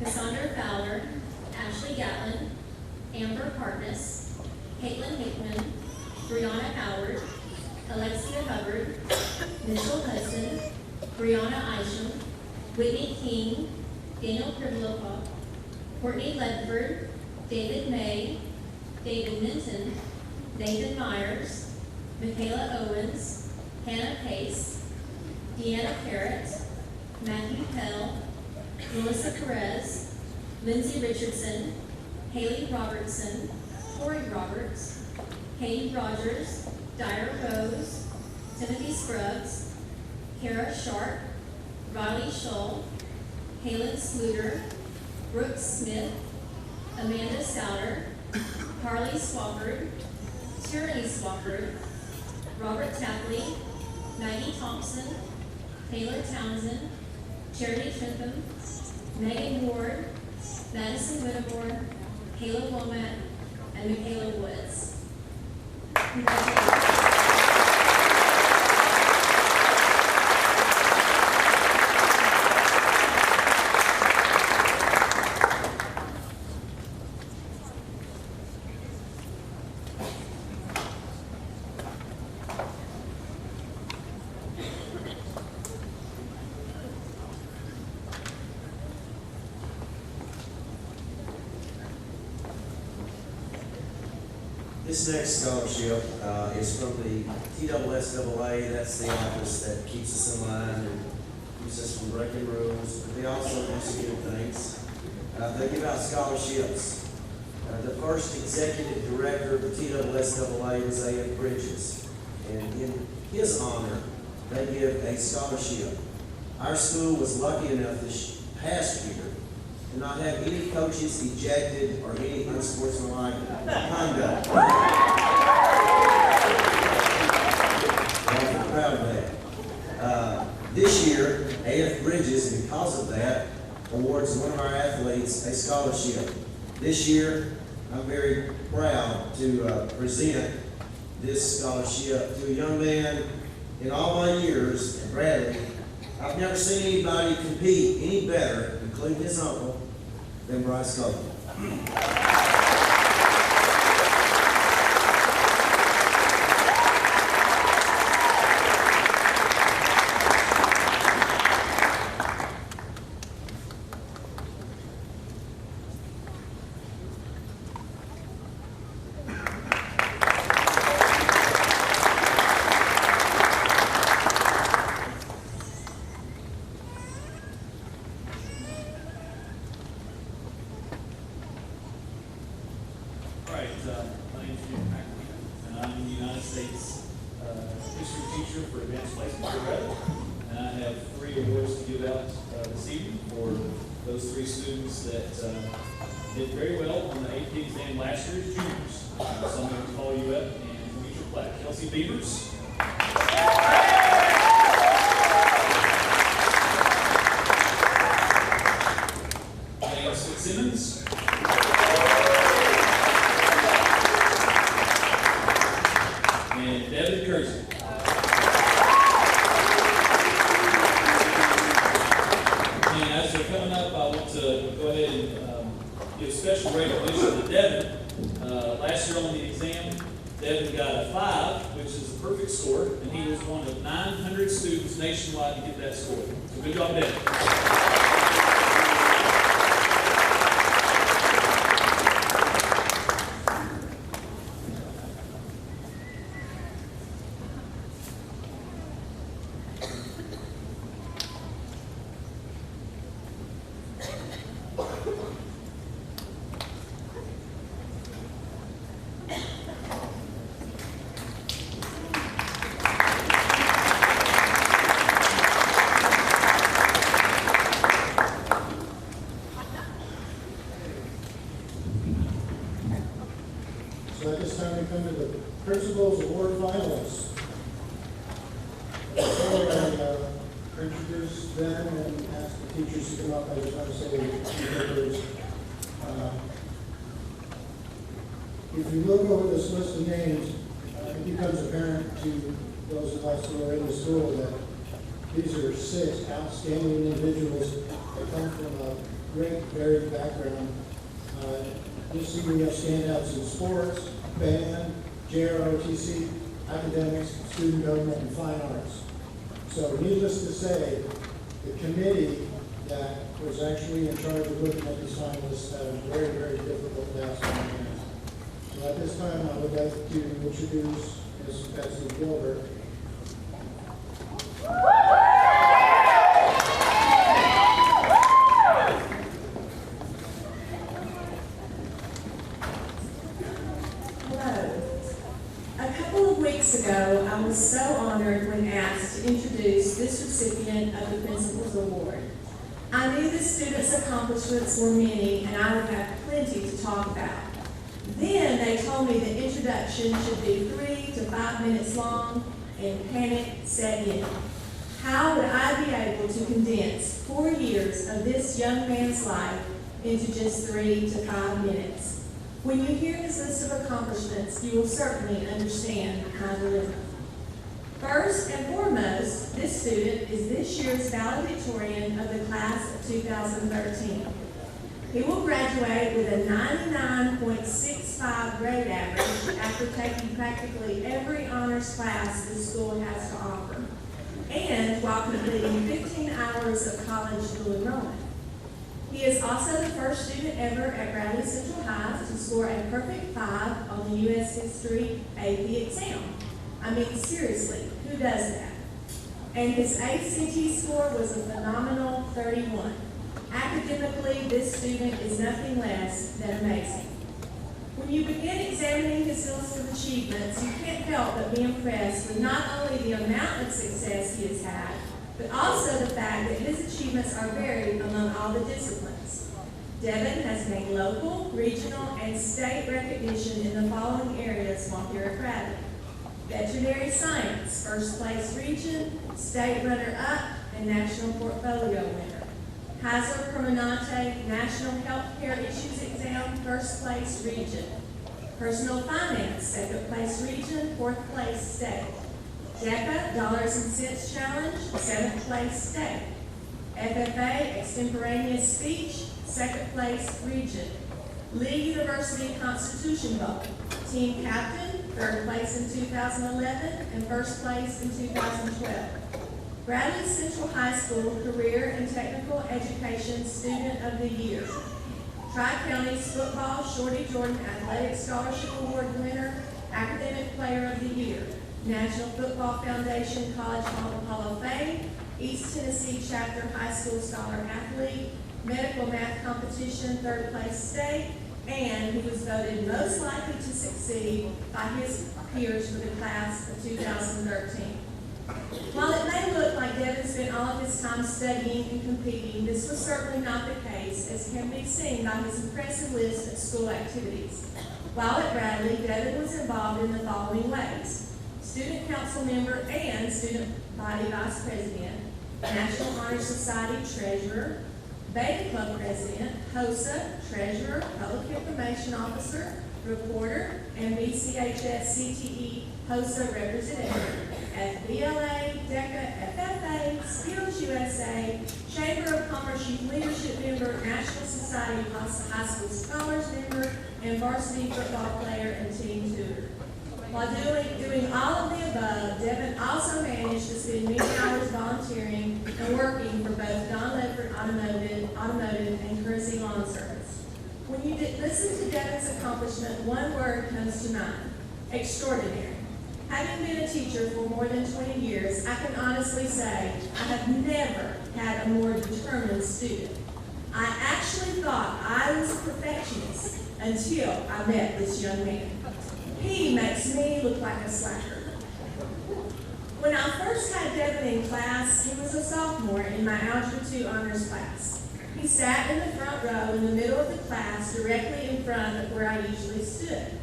Cassandra Fowler, Ashley Gatlin, Amber Hartness, Caitlin Hickman, Brianna Howard, Alexia Hubbard, Mitchell Hudson, Brianna Isham, Whitney King, Daniel Krivlova, Courtney Ledford, David May, David Minton, Nathan Myers, Michaela Owens, Hannah Pace, Deanna Parrott, Matthew Pell, Melissa Perez, Lindsay Richardson, Haley Robertson, Tori Roberts, Katie Rogers, Dyer Rose, Timothy Scruggs, Kara Sharp, Riley Shull, Halen Sluter, Brooke Smith, Amanda Souter, Carly Swafford, Tyranny Swafford, Robert Tapley, Maggie Thompson, Taylor Townsend, Charity Trentham, Megan Ward, Madison Whittemore, Kayla Womack, and Michaela Woods. Congratulations. This next scholarship is from the TSSAA. That's the office that keeps us in line and keeps us from breaking rules. But they also do some good things. They give out scholarships. The first executive director of the TSSAA is A.F. Bridges. And in his honor, they give a scholarship. Our school was lucky enough this past year to not have any coaches ejected or any unsportsmanlike conduct. I'm proud of that. This year, A.F. Bridges, and because of that, awards one of our athletes a scholarship. This year, I'm very proud to present this scholarship to a young man. In all my years at Bradley, I've never seen anybody compete any better, including his uncle, than Bryce Copeland. My name is Jim McAlee, and I'm the United States history teacher for advanced placement for Bradley. And I have 3 awards to give out this evening for those 3 students that did very well on the AP exam last year as juniors. So I'm going to call you up and meet your plaque. Kelsey Beavers. James Fitzsimmons. And Devin Kersey. And as they're coming up, I want to go ahead and give special recognition to Devin. Last year on the exam, Devin got a 5, which is a perfect score, and he was one of 900 students nationwide to get that score. So good job, Devin. So at this time, we come to the Principals Award Finalists. Before I introduce them and ask the teachers to come up, I just want to say a few words. If you look over this list of names, it becomes apparent to those of us who are in the school that These are 6 outstanding individuals that come from a great varied background. This year we have standouts in sports, band, JROTC, academics, student government, and fine arts. So needless to say, the committee that was actually in charge of looking at these finalists had a very, very difficult task on their hands. So at this time, I would like to introduce Ms. Betsy Gilbert. Ago, I was so honored when asked to introduce this recipient of the Principal's Award. I knew the student's accomplishments were many and I would have plenty to talk about. Then they told me the introduction should be 3 to 5 minutes long and panic set in. How would I be able to condense 4 years of this young man's life into just 3 to 5 minutes? When you hear his list of accomplishments, you will certainly understand my dilemma. First and foremost, this student is this year's valedictorian of the class of 2013. He will graduate with a 99.65 grade average after taking practically every honors class the school has to offer, and while completing 15 hours of college dual enrollment. He is also the first student ever at Bradley Central High to score a perfect 5 on the U.S. History AP exam. I mean, seriously, who does that? And his ACT score was a phenomenal 31. Academically, this student is nothing less than amazing. When you begin examining his list of achievements, you can't help but be impressed with not only the amount of success he has had, but also the fact that his achievements are varied among all the disciplines. Devin has made local, regional, and state recognition in the following areas while here at Bradley. Veterinary science, first place region, state runner-up, and national portfolio winner. Kaiser Permanente National Healthcare Issues Exam, first place region. Personal finance, second place region, fourth place state. DECA, Dollars and Cents Challenge, 7th place state. FFA, Extemporaneous Speech, 2nd place region. Lee University Constitution Bowl, team captain, 3rd place in 2011 and 1st place in 2012. Bradley Central High School Career and Technical Education Student of the Year. Tri-County's Football Shorty Jordan Athletic Scholarship Award winner, Academic Player of the Year. National Football Foundation College Hall of Fame, East Tennessee Chapter High School Scholar Athlete, Medical Math Competition, 3rd place state, and he was voted most likely to succeed by his peers for the class of 2013. While it may look like Devin spent all of his time studying and competing, this was certainly not the case, as can be seen by his impressive list of school activities. While at Bradley, Devin was involved in the following ways: student council member and student body vice president, National Honor Society treasurer, Beta Club president, HOSA treasurer, public information officer, reporter, and BCHS CTE HOSA representative, FBLA, DECA, FFA, Skills USA, Chamber of Commerce Youth Leadership member, National Society of High School Scholars member, and varsity football player and team tutor. While doing all of the above, Devin also managed to spend many hours volunteering and working for both Don Ledford Automotive and Kersey Lawn Service. When you listen to Devin's accomplishment, one word comes to mind: extraordinary. Having been a teacher for more than 20 years, I can honestly say I have never had a more determined student. I actually thought I was a perfectionist until I met this young man. He makes me look like a slacker. When I first had Devin in class, he was a sophomore in my Algebra 2 honors class. He sat in the front row in the middle of the class, directly in front of where I usually stood.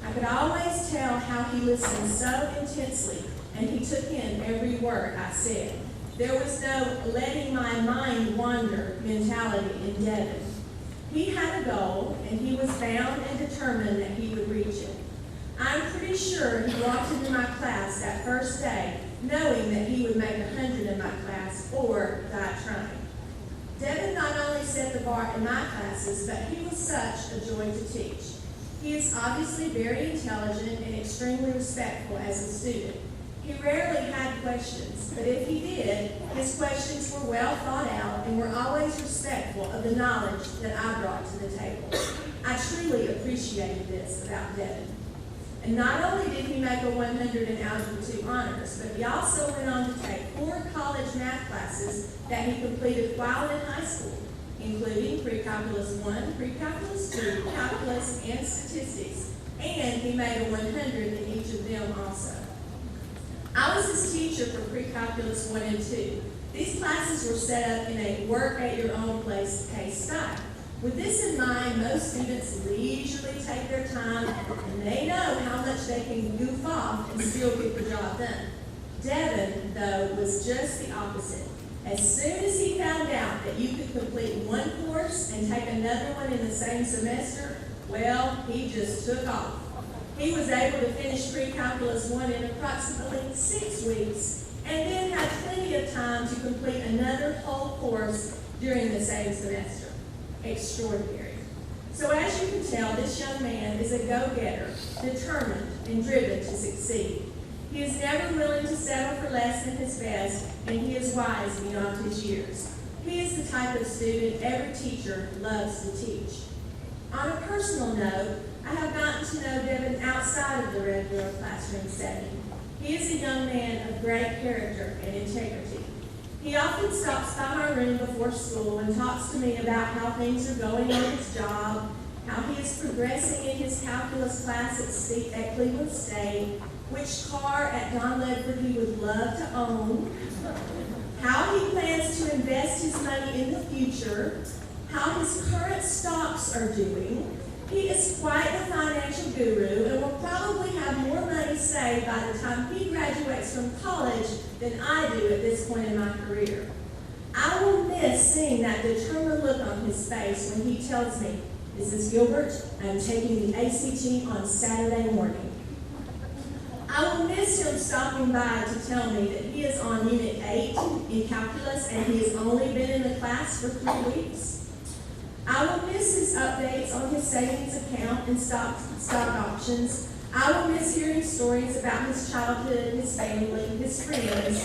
I could always tell how he listened so intensely, and he took in every word I said. There was no letting my mind wander mentality in Devin. He had a goal, and he was bound and determined that he would reach it. I'm pretty sure he walked into my class that first day knowing that he would make 100 100 in my class or died trying. Devin not only set the bar in my classes, but he was such a joy to teach. He is obviously very intelligent and extremely respectful as a student. He rarely had questions, but if he did, his questions were well thought out and were always respectful of the knowledge that I brought to the table. I truly appreciated this about Devin. And not only did he make a 100 in Algebra 2 honors, but he also went on to take 4 college math classes that he completed while in high school, including Pre-Calculus 1, Pre-Calculus 2, Calculus, and Statistics, and he made a 100 in each of them also. I was his teacher for Pre-Calculus 1 and 2. These classes were set up in a work-at-your-own-pace style. With this in mind, most students leisurely take their time, and they know how much they can goof off and still get the job done. Devin, though, was just the opposite. As soon as he found out that you could complete one course and take another one in the same semester, well, he just took off. He was able to finish Pre-Calculus 1 in approximately 6 weeks, and then had plenty of time to complete another whole course during the same semester. Extraordinary. So as you can tell, this young man is a go-getter, determined and driven to succeed. He is never willing to settle for less than his best, and he is wise beyond his years. He is the type of student every teacher loves to teach. On a personal note, I have gotten to know Devin outside of the regular classroom setting. He is a young man of great character and integrity. He often stops by my room before school and talks to me about how things are going on his job, how he is progressing in his calculus class at Cleveland State, which car at Don Ledford he would love to own, how he plans to invest his money in the future, how his current stocks are doing. He is quite the financial guru and will probably have more money saved by the time he graduates from college than I do at this point in my career. I will miss seeing that determined look on his face when he tells me, "Mrs. Gilbert, I'm taking the ACT on Saturday morning." I will miss him stopping by to tell me that he is on Unit 8 in Calculus and he has only been in the class for 3 weeks. I will miss his updates on his savings account and stock options. I will miss hearing stories about his childhood, his family, his friends.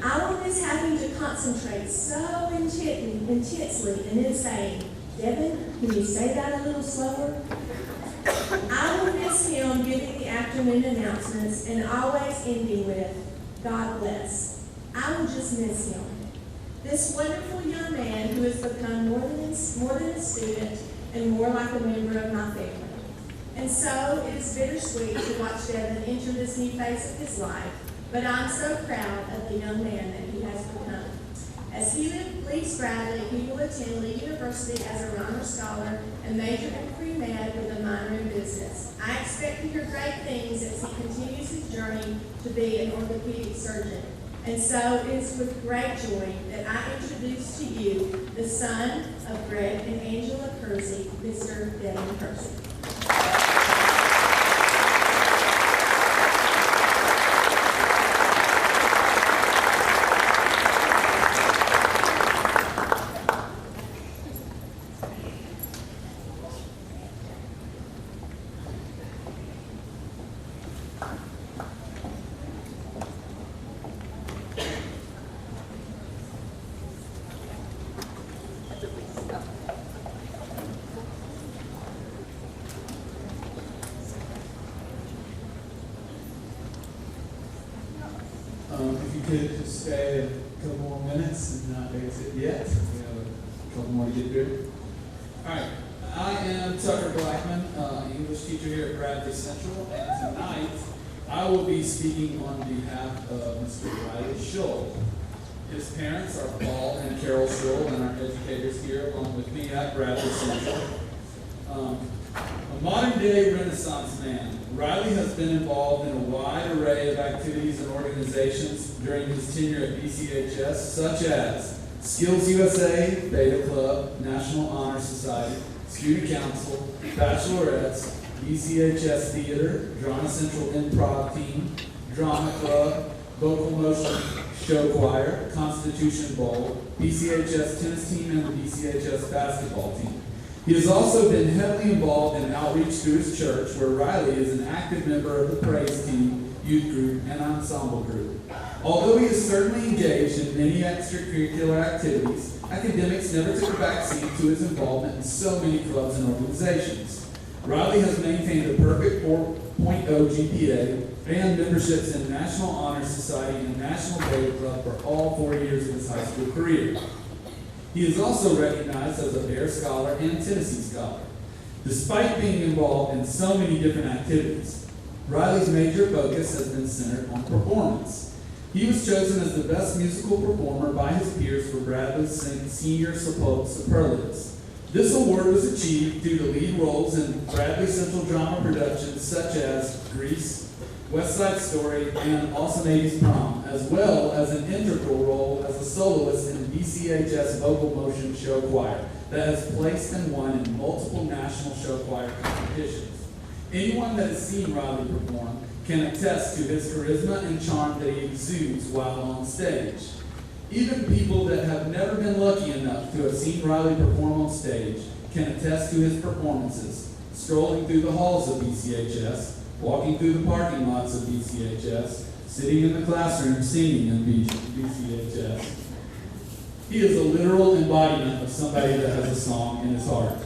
I will miss having to concentrate so intensely and then saying, "Devin, can you say that a little slower?" I will miss him giving the afternoon announcements and always ending with, "God bless." I will just miss him. This wonderful young man who has become more than a student and more like a member of my family. And so it is bittersweet to watch Devin enter this new phase of his life, but I'm so proud of the young man that he has become. As he leaves Bradley, he will attend Lee University as a honor scholar and major in pre-med with a minor in business. I expect to hear great things as he continues his journey to be an orthopedic surgeon. And so it is with great joy that I introduce to you the son of Greg and Angela Kersey, Mr. Devin Kersey. If you could just stay a couple more minutes and not exit yet. We have a couple more to get through. All right. I am Tucker Blackman, English teacher here at Bradley Central, and tonight I will be speaking on behalf of Mr. Riley Schull. His parents are Paul and Carol Schull, and our educators here along with me at Bradley Central. A modern-day Renaissance man, Riley has been involved in a wide array of activities and organizations during his tenure at BCHS, such as Skills USA, Beta Club, National Honor Society, Student Council, Bachelorettes, BCHS Theater, Drama Central Improv Team, Drama Club, Vocal Motion show choir, Constitution Bowl, BCHS tennis team, and the BCHS basketball team. He has also been heavily involved in outreach through his church, where Riley is an active member of the praise team, youth group, and ensemble group. Although he is certainly engaged in many extracurricular activities, academics never took a backseat to his involvement in so many clubs and organizations. Riley has maintained a perfect 4.0 GPA and memberships in National Honor Society and National Day Club for all 4 years of his high school career. He is also recognized as a Bear Scholar and Tennessee Scholar. Despite being involved in so many different activities, Riley's major focus has been centered on performance. He was chosen as the best musical performer by his peers for Bradley's Senior Superlatives. This award was achieved due to lead roles in Bradley Central Drama productions such as Grease, West Side Story, and Awesome 80s Prom, as well as an integral role as a soloist in BCHS Vocal Motion Show Choir that has placed and won in multiple national show choir competitions. Anyone that has seen Riley perform can attest to his charisma and charm that he exudes while on stage. Even people that have never been lucky enough to have seen Riley perform on stage can attest to his performances, strolling through the halls of BCHS, walking through the parking lots of BCHS, sitting in the classroom singing in BCHS. He is a literal embodiment of somebody that has a song in his heart.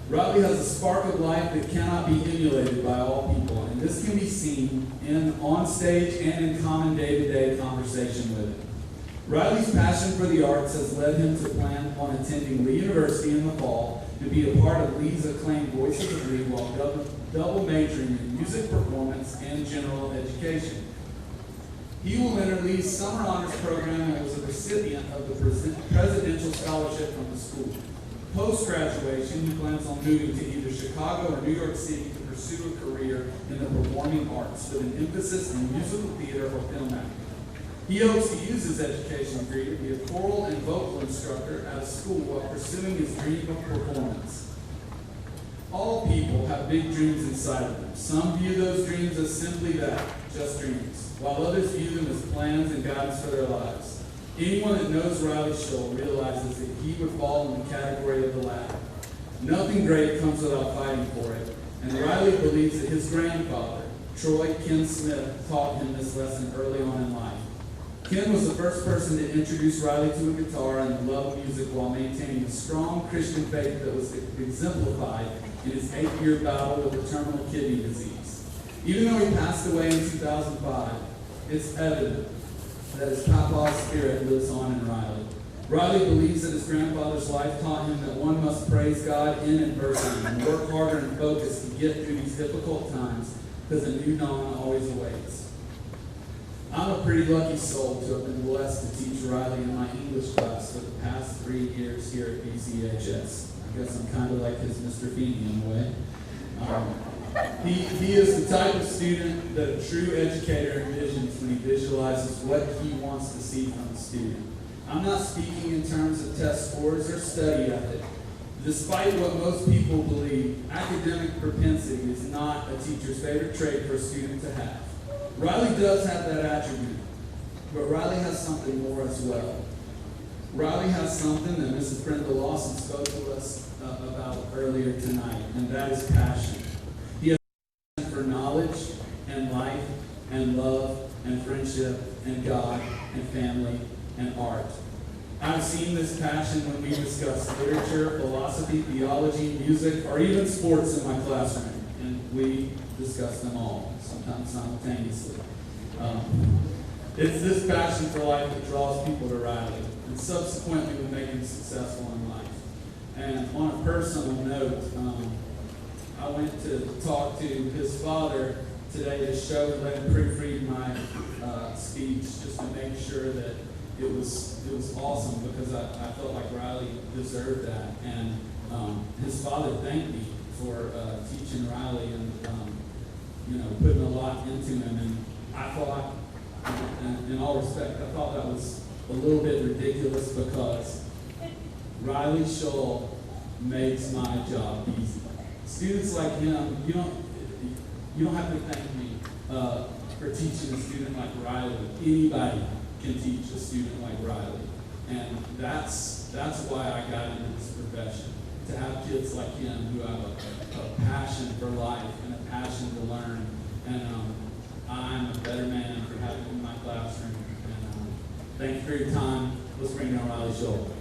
Riley has a spark of life that cannot be emulated by all people, and this can be seen on stage and in common day-to-day conversation with him. Riley's passion for the arts has led him to plan on attending Lee University in the fall to be a part of Lee's acclaimed Voices of Lee while double majoring in music performance and general education. He will enter Lee's Summer Honors Program and was a recipient of the Presidential Scholarship from the school. Post-graduation, he plans on moving to either Chicago or New York City to pursue a career in the performing arts with an emphasis in musical theater or film acting. He hopes to use his education degree to be a choral and vocal instructor at a school while pursuing his dream of performance. All people have big dreams inside of them. Some view those dreams as simply that, just dreams, while others view them as plans and guidance for their lives. Anyone that knows Riley Scholl realizes that he would fall in the category of the latter. Nothing great comes without fighting for it, and Riley believes that his grandfather, Troy Ken Smith, taught him this lesson early on in life. Ken was the first person to introduce Riley to a guitar and the love of music while maintaining a strong Christian faith that was exemplified in his 8-year battle with a terminal kidney disease. Even though he passed away in 2005, it's evident that his papa's spirit lives on in Riley. Riley believes that his grandfather's life taught him that one must praise God in adversity and work harder and focus to get through these difficult times because a new dawn always awaits. I'm a pretty lucky soul to have been blessed to teach Riley in my English class for the past 3 years here at BCHS. I guess I'm kind of like his Mr. Feeney in a way. He is the type of student that a true educator envisions when he visualizes what he wants to see from a student. I'm not speaking in terms of test scores or study ethic. Despite what most people believe, academic propensity is not a teacher's favorite trait for a student to have. Riley does have that attribute, but Riley has something more as well. Riley has something that Mrs. Brenda Lawson spoke to us about earlier tonight, and that is passion. He has a passion for knowledge and life and love and friendship and God and family and art. I've seen this passion when we discuss literature, philosophy, theology, music, or even sports in my classroom, and we discuss them all, sometimes simultaneously. It's this passion for life that draws people to Riley, and subsequently will make him successful in life. And on a personal note, I went to talk to his father today to show and let him proofread my speech, just to make sure that it was awesome, because I felt like Riley deserved that. And his father thanked me for teaching Riley and putting a lot into him. And I thought, in all respect, I thought that was a little bit ridiculous, because Riley Scholl makes my job easy. Students like him, you don't have to thank me for teaching a student like Riley. Anybody can teach a student like Riley. And that's why I got into this profession, to have kids like him who have a passion for life and a passion to learn. And I'm a better man for having him in my classroom. And thank you for your time. Let's bring down Riley Scholl.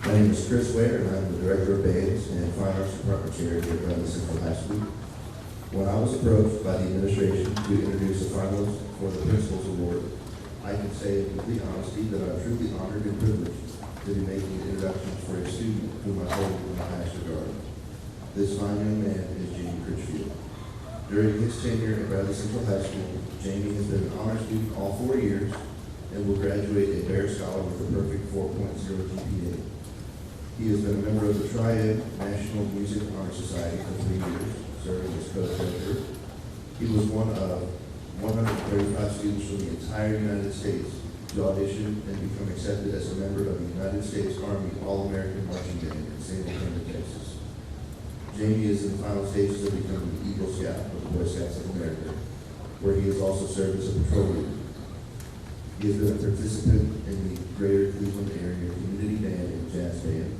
My name is Chris Ware, and I'm the Director of Bands and Fine Arts Department Chair here at Bradley Central High School. When I was approached by the administration to introduce a finalist for the Principal's Award, I can say in complete honesty that I'm truly honored and privileged to be making introductions for a student whom I hold in the highest regard. This fine young man is Jamie Critchfield. During his tenure at Bradley Central High School, Jamie has been an honor student all 4 years and will graduate a Bear Scholar with a perfect 4.0 GPA. He has been a member of the Triad National Music Honor Society for 3 years, serving as co-treasurer. He was one of 135 students from the entire United States to audition and become accepted as a member of the United States Army All-American Marching Band in San Antonio, Texas. Jamie is in the final stages of becoming the Eagle Scout of the Boy Scouts of America, where he has also served as a patrol leader. He has been a participant in the Greater Cleveland Area Community Band and Jazz Band,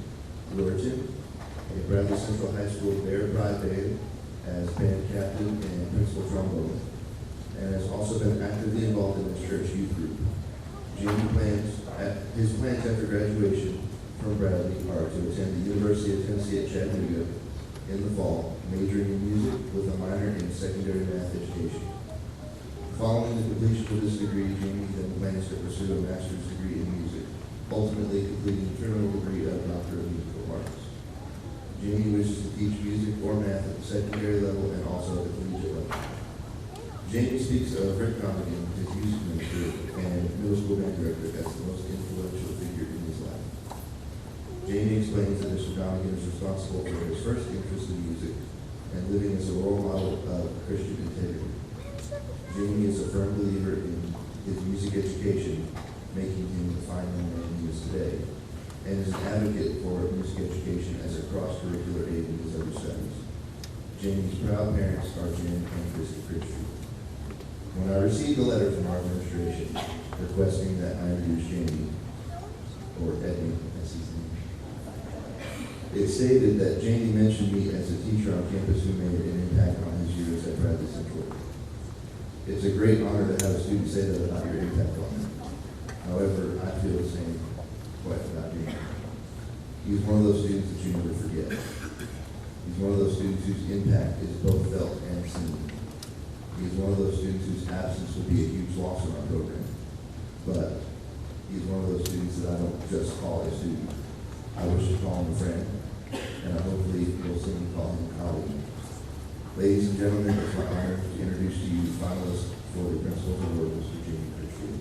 Lurton, a Bradley Central High School Bear Pride Band as band captain and principal trombone, and has also been actively involved in his church youth group. His plans after graduation from Bradley are to attend the University of Tennessee at Chattanooga in the fall, majoring in music with a minor in secondary math education. Following the completion of this degree, Jamie then plans to pursue a master's degree in music, ultimately completing the terminal degree of Doctor of Musical Arts. Jamie wishes to teach music or math at the secondary level and also at the collegiate level. Jamie speaks of Rick Connigan, his music minister and middle school band director, as the most influential figure in his life. Jamie explains that Mr. Connigan is responsible for his first interest in music and living as a role model of Christian integrity. Jamie is a firm believer in his music education, making him the fine young man he is today, and is an advocate for music education as a cross-curricular aid in his other studies. Jamie's proud parents are Jen and Christy Critchfield. When I received a letter from our administration requesting that I introduce Jamie, or Edmund, as his name, it stated that Jamie mentioned me as a teacher on campus who made an impact on his years at Bradley Central. It's a great honor to have a student say that about your impact on him. However, I feel the same way about Jamie. He's one of those students that you never forget. He's one of those students whose impact is both felt and seen. He's one of those students whose absence will be a huge loss in our program. But he's one of those students that I don't just call a student. I wish to call him a friend, and I hopefully will soon call him a colleague. Ladies and gentlemen, it's my honor to introduce to you the finalist for the Principal's Award, Mr. Jamie Critchfield.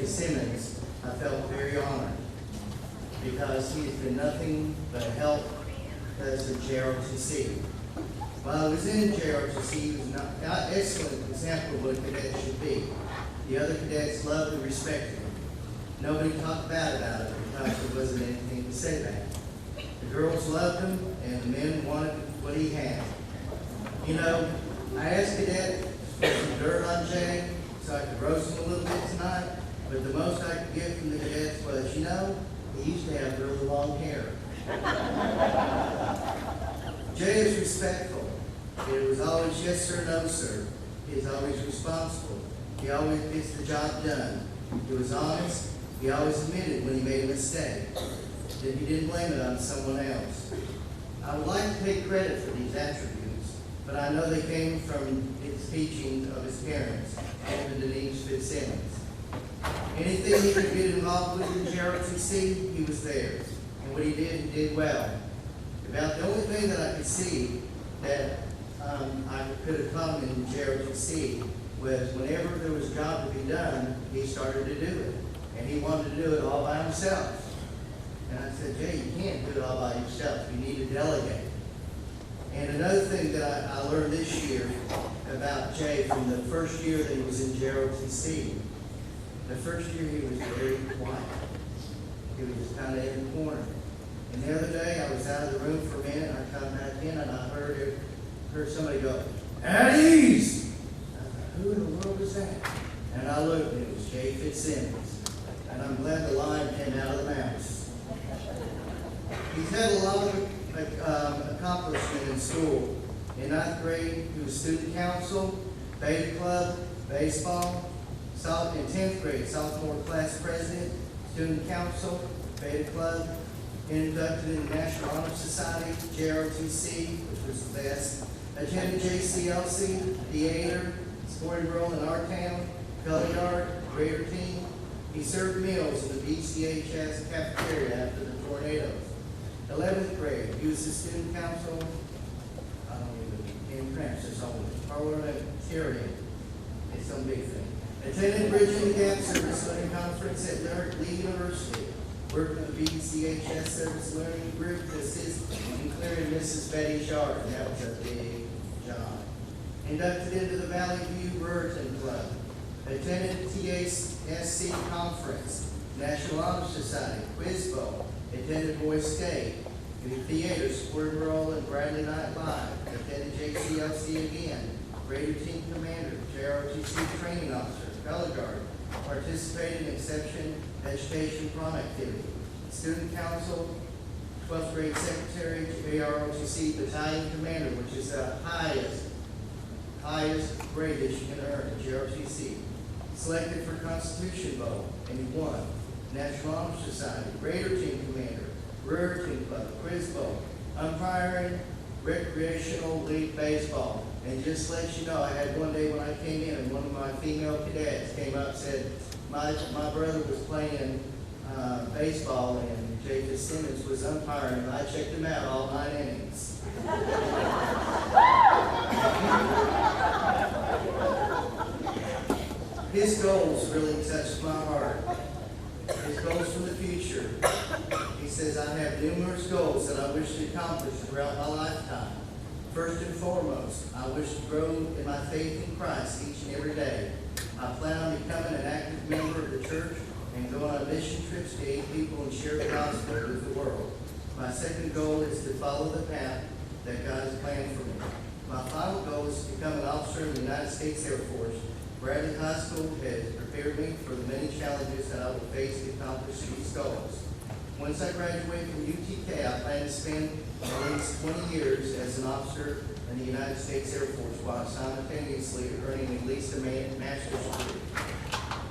Simmons, I felt very honored because he has been nothing but a help as a JROTC. While I was in JROTC, he was not an excellent example of what a cadet should be. The other cadets loved and respected him. Nobody talked bad about it because there wasn't anything to say about it. The girls loved him, and the men wanted what he had. You know, I asked Cadet to put some dirt on Jay so I could roast him a little bit tonight, but the most I could get from the cadets was, you know, he used to have really long hair. Jay is respectful. It was always yes sir, no sir. He's always responsible. He always gets the job done. He was honest. He always admitted when he made a mistake. That he didn't blame it on someone else. I would like to take credit for these attributes, but I know they came from his teaching of his parents, and Denise Fitzsimmons. Anything he could get involved with in JROTC, he was there. And what he did well. About the only thing that I could see that I could have come in JROTC was whenever there was a job to be done, he started to do it. And he wanted to do it all by himself. And I said, Jay, you can't do it all by yourself. You need to delegate. And another thing that I learned this year about Jay from the first year that he was in JROTC, the first year he was very quiet. He was just kind of in the corner. And the other day I was out of the room for a minute and I come back in and I heard somebody go, "At ease!" I thought, who in the world was that? And I looked and it was Jay Fitzsimmons. And I'm glad the line came out of the mouse. He's had a lot of accomplishment in school. In 9th grade, he was student council, beta club, baseball. In 10th grade, sophomore class president, student council, beta club, inducted in the National Honor Society, JROTC, which was the best. Attended JCLC, theater, sporting role in our town, color yard, greater team. He served meals in the BCHS cafeteria after the tornadoes. 11th grade, he was the student council, I don't even, in Francis, parliamentarian. It's some big thing. Attended Bridging the Gap Service Learning Conference at Lee University. Worked in the BCHS Service Learning Group to assist in clearing Mrs. Betty Shard. That was a big job. Inducted into the Valley View Brewerton Club. Attended TASC Conference, National Honor Society, Quiz Bowl. Attended Boy State. In theater, Sporting Role, and Bradley Night Live. Attended JCLC again. Raider Team Commander, JROTC Training Officer, Color Guard. Participated in Exception Education Prom Activity. Student Council, 12th grade Secretary, JROTC Battalion Commander, which is the highest grade that you can earn at JROTC. Selected for Constitution Bowl, and he won. National Honor Society, Raider Team Commander, Brewer Team Club, Quiz Bowl, umpiring, recreational league baseball. And just to let you know, I had one day when I came in and one of my female cadets came up and said, my brother was playing baseball and Jay Fitzsimmons was umpiring and I checked him out all 9 innings. His goals really touched my heart. His goals for the future. He says, I have numerous goals that I wish to accomplish throughout my lifetime. First and foremost, I wish to grow in my faith in Christ each and every day. I plan on becoming an active member of the church and go on mission trips to aid people and share the gospel with the world. My second goal is to follow the path that God has planned for me. My final goal is to become an officer in the United States Air Force. Bradley High School has prepared me for the many challenges that I will face to accomplish these goals. Once I graduate from UTK, I plan to spend at least 20 years as an officer in the United States Air Force while simultaneously earning at least a master's degree.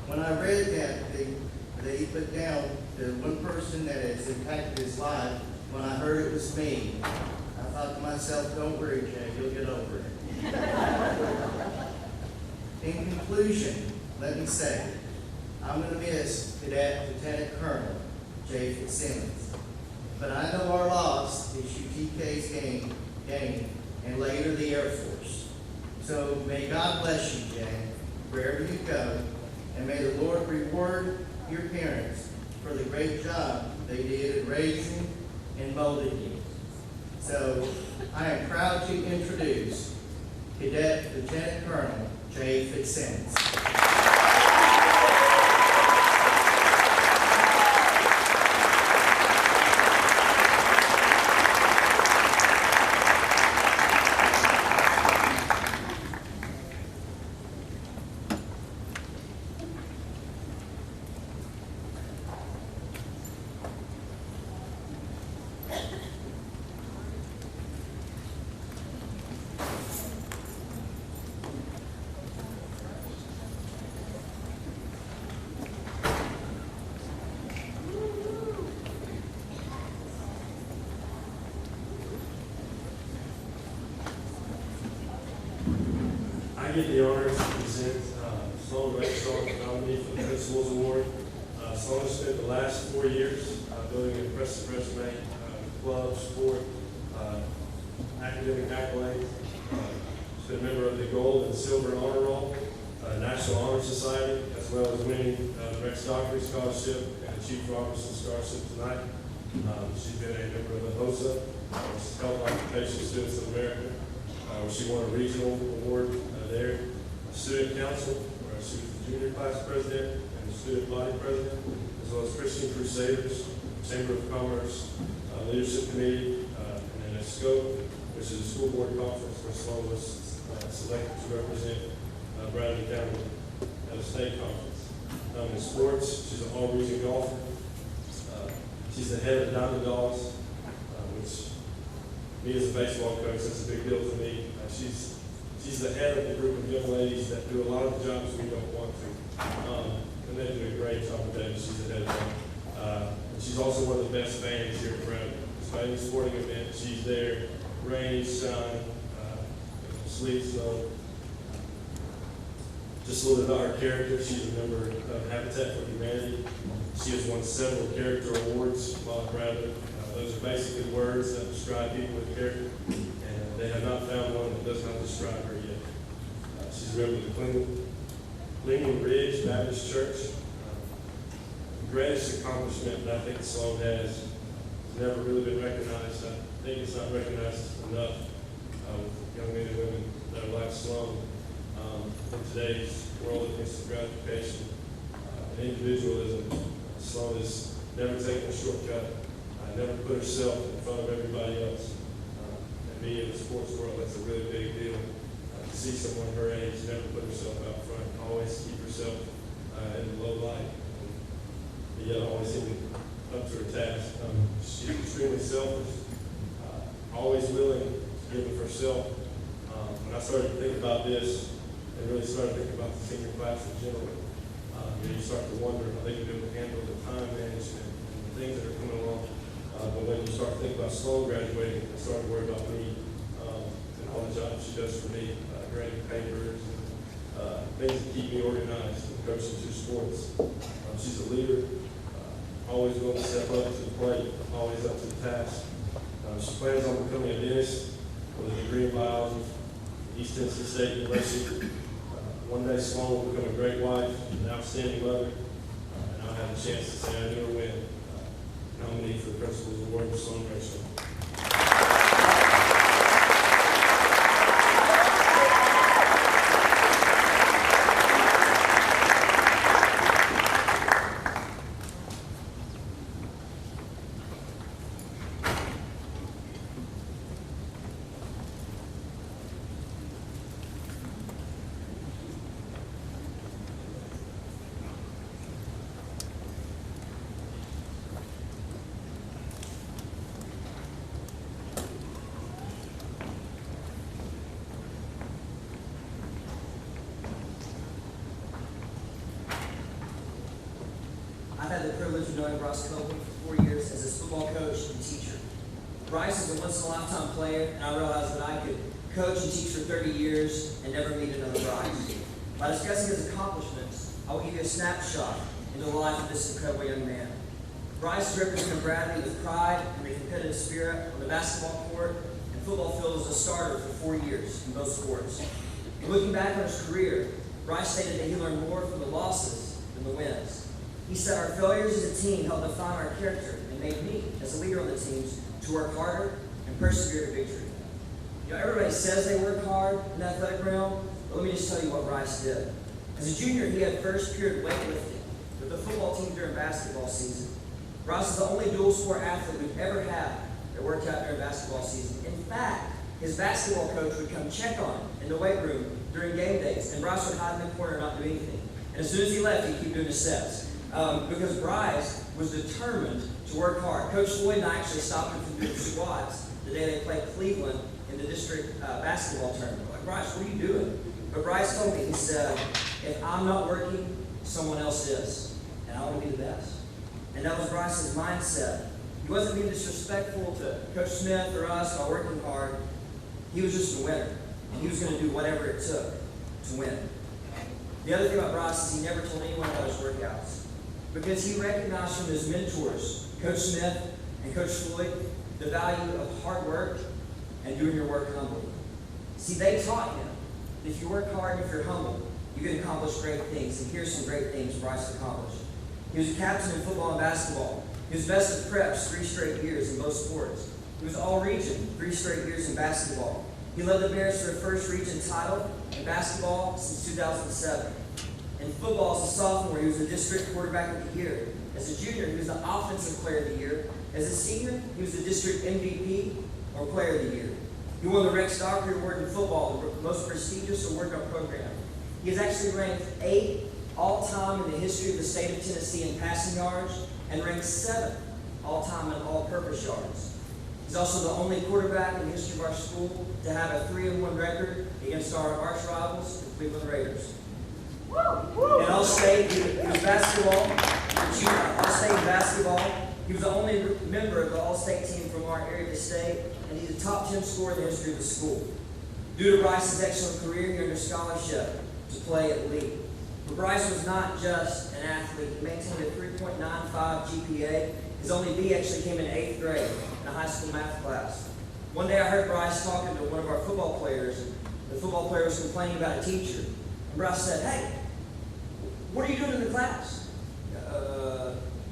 When I read that he put down the one person that has impacted his life, when I heard it was me, I thought to myself, don't worry, Jay, you'll get over it. In conclusion, let me say, I'm going to miss Cadet Lieutenant Colonel Jay Fitzsimmons. But I know our loss is UTK's gain, and later the Air Force. So may God bless you, Jay, wherever you go, and may the Lord reward your parents for the great job they did in raising and molding you. So I am proud to introduce Cadet Lieutenant Colonel Jay Fitzsimmons. get the honor to present Sloan Rexall nominee for the Principals Award. Sloan spent the last 4 years building an impressive resume, club, sport, academic accolades. She's been a member of the Gold and Silver Honor Roll, National Honor Society, as well as winning the Rex Dockery Scholarship and the Chief Robertson Scholarship tonight. She's been a member of the HOSA, Health Occupation Students of America, where she won a regional award there. Student Council, where she was the junior class president and the student body president, as well as Christian Crusaders, Chamber of Commerce, Leadership Committee, and then a SCOPE, which is a school board conference where Sloan was selected to represent Bradley County at a state conference. In sports, she's an all-region golfer. She's the head of the Diamond Dogs, which me as a baseball coach, that's a big deal for me. She's the head of the group of young ladies that do a lot of the jobs we don't want to. And they do a great job of that, she's the head of them. And she's also one of the best fans here at Bradley. So any sporting event, she's there, rain, shine, sleet, snow. Just a little bit about her character. She's a member of Habitat for Humanity. She has won several character awards while at Bradley. Those are basically words that describe people with character, and they have not found one that does not describe her yet. She's a member of the Clinging Ridge Baptist Church. The greatest accomplishment that I think Sloan has never really been recognized. I think it's not recognized enough with young men and women that are like Sloan. In today's world of instant gratification and individualism, Sloan has never taken a shortcut, never put herself in front of everybody else. And me in the sports world, that's a really big deal. To see someone her age never put herself out front, always keep herself in the low light, and yet always seem up to her task. She's extremely selfish, always willing to give of herself. When I started to think about this, and really started thinking about the senior class in general, you start to wonder how they can be able to handle the time management and the things that are coming along. But when you start to think about Sloan graduating, I started to worry about me and all the jobs she does for me, grading papers, and things that keep me organized and coaching 2 sports. She's a leader, always willing to step up to the plate, always up to the task. She plans on becoming a dentist with a degree in biology at East Tennessee State University. One day Sloan will become a great wife, an outstanding mother, and I'll have a chance to say I knew her when. Nominee for the Principals Award for Sloan Rexall. I've had the privilege of knowing Bryce Copeland for 4 years as his football coach and teacher. Bryce is a once-in-a-lifetime player, and I realized that I could coach and teach for 30 years and never meet another Bryce. By discussing his accomplishments, I will give you a snapshot into the life of this incredible young man. Bryce represented Bradley with pride and a competitive spirit on the basketball court and football field as a starter for 4 years in both sports. And looking back on his career, Bryce stated that he learned more from the losses than the wins. He said, "Our failures as a team helped define our character and made me, as a leader on the teams, to work harder and persevere to victory." You know, everybody says they work hard in the athletic realm, but let me just tell you what Bryce did. As a junior, he had first period weightlifting with the football team during basketball season. Bryce is the only dual sport athlete we've ever had that worked out during basketball season. In fact, his basketball coach would come check on him in the weight room during game days, and Bryce would hide in the corner and not do anything. And as soon as he left, he'd keep doing his sets. Because Bryce was determined to work hard. Coach Floyd and I actually stopped him from doing squats the day they played Cleveland in the district basketball tournament. Like, Bryce, what are you doing? But Bryce told me, he said, "If I'm not working, someone else is, and I want to be the best." And that was Bryce's mindset. He wasn't being disrespectful to Coach Smith or us by working hard. He was just a winner, and he was going to do whatever it took. to win. The other thing about Bryce is he never told anyone about his workouts, because he recognized from his mentors, Coach Smith and Coach Floyd, the value of hard work and doing your work humbly. See, they taught him that if you work hard and if you're humble, you can accomplish great things. And here's some great things Bryce accomplished. He was a captain in football and basketball. He was best of preps 3 straight years in both sports. He was all-region 3 straight years in basketball. He led the Bears to their first region title in basketball since 2007. In football, as a sophomore, he was the district quarterback of the year. As a junior, he was the offensive player of the year. As a senior, he was the district MVP or player of the year. He won the Rex Dockery Award in football, the most prestigious award in our program. He is actually ranked 8th all-time in the history of the state of Tennessee in passing yards and ranked 7th all-time in all-purpose yards. He's also the only quarterback in the history of our school to have a 3-1 record against our arch rivals, the Cleveland Raiders. In All-State, he was basketball, All-State basketball. He was the only member of the All-State team from our area to state, and he's a top 10 scorer in the history of the school. Due to Bryce's excellent career, he earned a scholarship to play at Lee. But Bryce was not just an athlete. He maintained a 3.95 GPA. His only B actually came in 8th grade in a high school math class. One day I heard Bryce talking to one of our football players, and the football player was complaining about a teacher. And Bryce said, "Hey, what are you doing in the class?"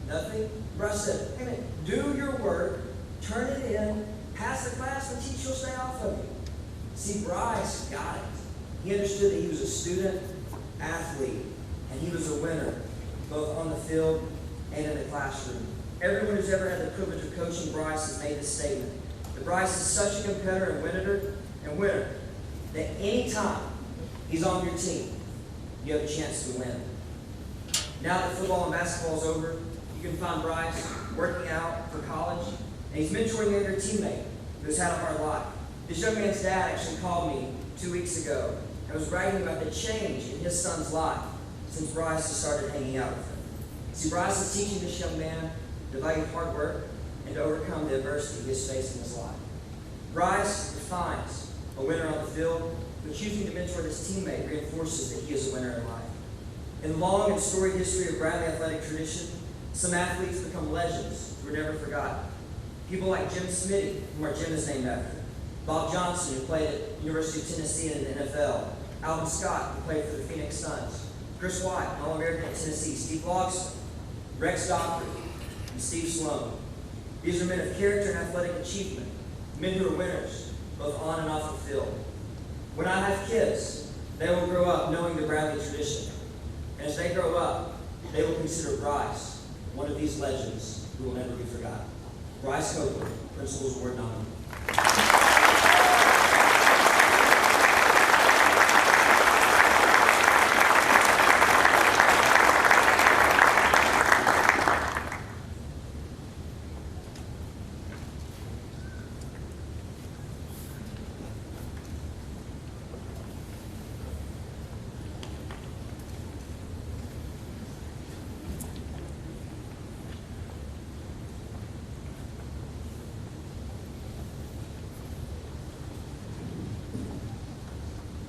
Nothing. Bryce said, "Hey man, do your work, turn it in, pass the class, and the teacher will stay off of you." See, Bryce got it. He understood that he was a student athlete, and he was a winner, both on the field and in the classroom. Everyone who's ever had the privilege of coaching Bryce has made this statement, that Bryce is such a competitor and winner that any time he's on your team, you have a chance to win. Now that football and basketball is over, you can find Bryce working out for college, and he's mentoring a younger teammate who's had a hard life. This young man's dad actually called me 2 weeks ago and was writing about the change in his son's life since Bryce has started hanging out with him. See, Bryce is teaching this young man to value hard work and to overcome the adversity he has faced in his life. Bryce defines a winner on the field, but choosing to mentor his teammate reinforces that he is a winner in life. In the long and storied history of Bradley athletic tradition, some athletes become legends who are never forgotten. People like Jim Smitty, whom our gym is named after. Bob Johnson, who played at University of Tennessee in the NFL. Alvin Scott, who played for the Phoenix Suns. Chris White, an All-American at Tennessee. Steve Logston, Rex Dockery, and Steve Sloan. These are men of character and athletic achievement, men who are winners, both on and off the field. When I have kids, they will grow up knowing the Bradley tradition. And as they grow up, they will consider Bryce one of these legends who will never be forgotten. Bryce Copeland, Principal's Award nominee.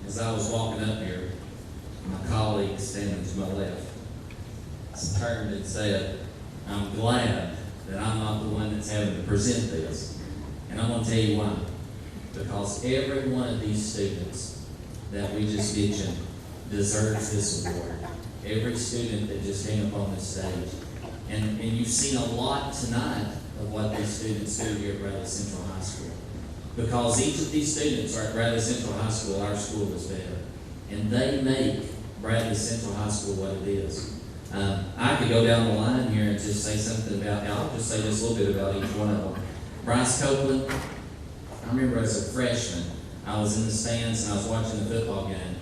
As I was walking up here, my colleague standing to my left turned and said, "I'm glad that I'm not the one that's having to present this." And I'm going to tell you why. Because every one of these students that we just mentioned deserves this award. Every student that just came up on this stage. And you've seen a lot tonight of what these students do here at Bradley Central High School. Because each of these students are at Bradley Central High School, our school is better. And they make Bradley Central High School what it is. I could go down the line here and just say something about, I'll just say just a little bit about each one of them. Bryce Copeland, I remember as a freshman, I was in the stands and I was watching the football game.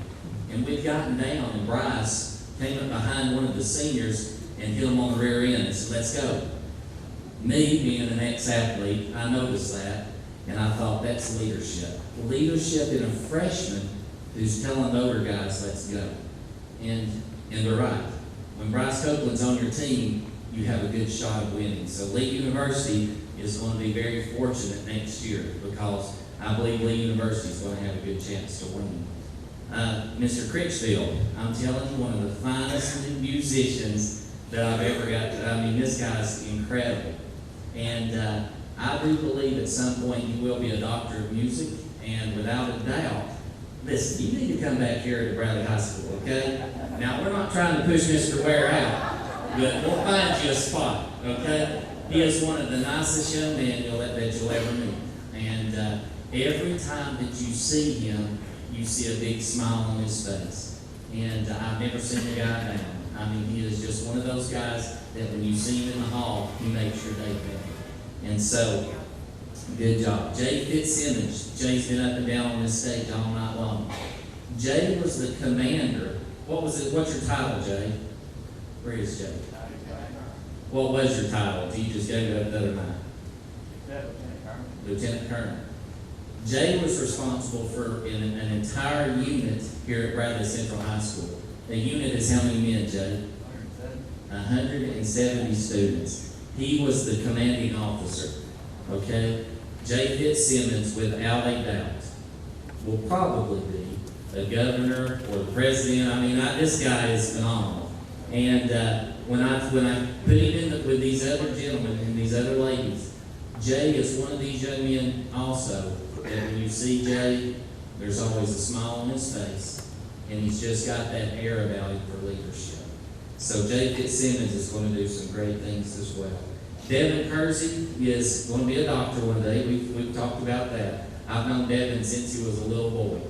And we'd gotten down and Bryce came up behind one of the seniors and hit him on the rear end and said, "Let's go." Me, being an ex-athlete, I noticed that. And I thought, that's leadership. Leadership in a freshman who's telling the older guys, "Let's go." And they're right. When Bryce Copeland's on your team, you have a good shot of winning. So Lee University is going to be very fortunate next year because I believe Lee University is going to have a good chance to win. Mr. Critchfield. I'm telling you, one of the finest musicians that I've ever got. I mean, this guy's incredible. And I do believe at some point you will be a doctor of music, and without a doubt, listen, you need to come back here to Bradley High School, okay? Now, we're not trying to push Mr. Ware out, but we'll find you a spot, okay? He is one of the nicest young men that you'll ever meet. And every time that you see him, you see a big smile on his face. And I've never seen the guy down. I mean, he is just one of those guys that when you see him in the hall, he makes your day better. And so, good job. Jay Fitzsimmons. Jay's been up and down on this stage all night long. Jay was the commander. What's your title, Jay? Where is Jay? What was your title? You just gave it up the other night. Lieutenant Colonel. Jay was responsible for an entire unit here at Bradley Central High School. The unit is how many men, Jay? 170 students. He was the commanding officer, okay? Jay Fitzsimmons, without a doubt, will probably be a governor or the president. I mean, this guy is phenomenal. And when I put him in with these other gentlemen and these other ladies, Jay is one of these young men also that when you see Jay, there's always a smile on his face, and he's just got that air about him for leadership. So Jay Fitzsimmons is going to do some great things as well. Devin Kersey is going to be a doctor one day. We've talked about that. I've known Devin since he was a little boy.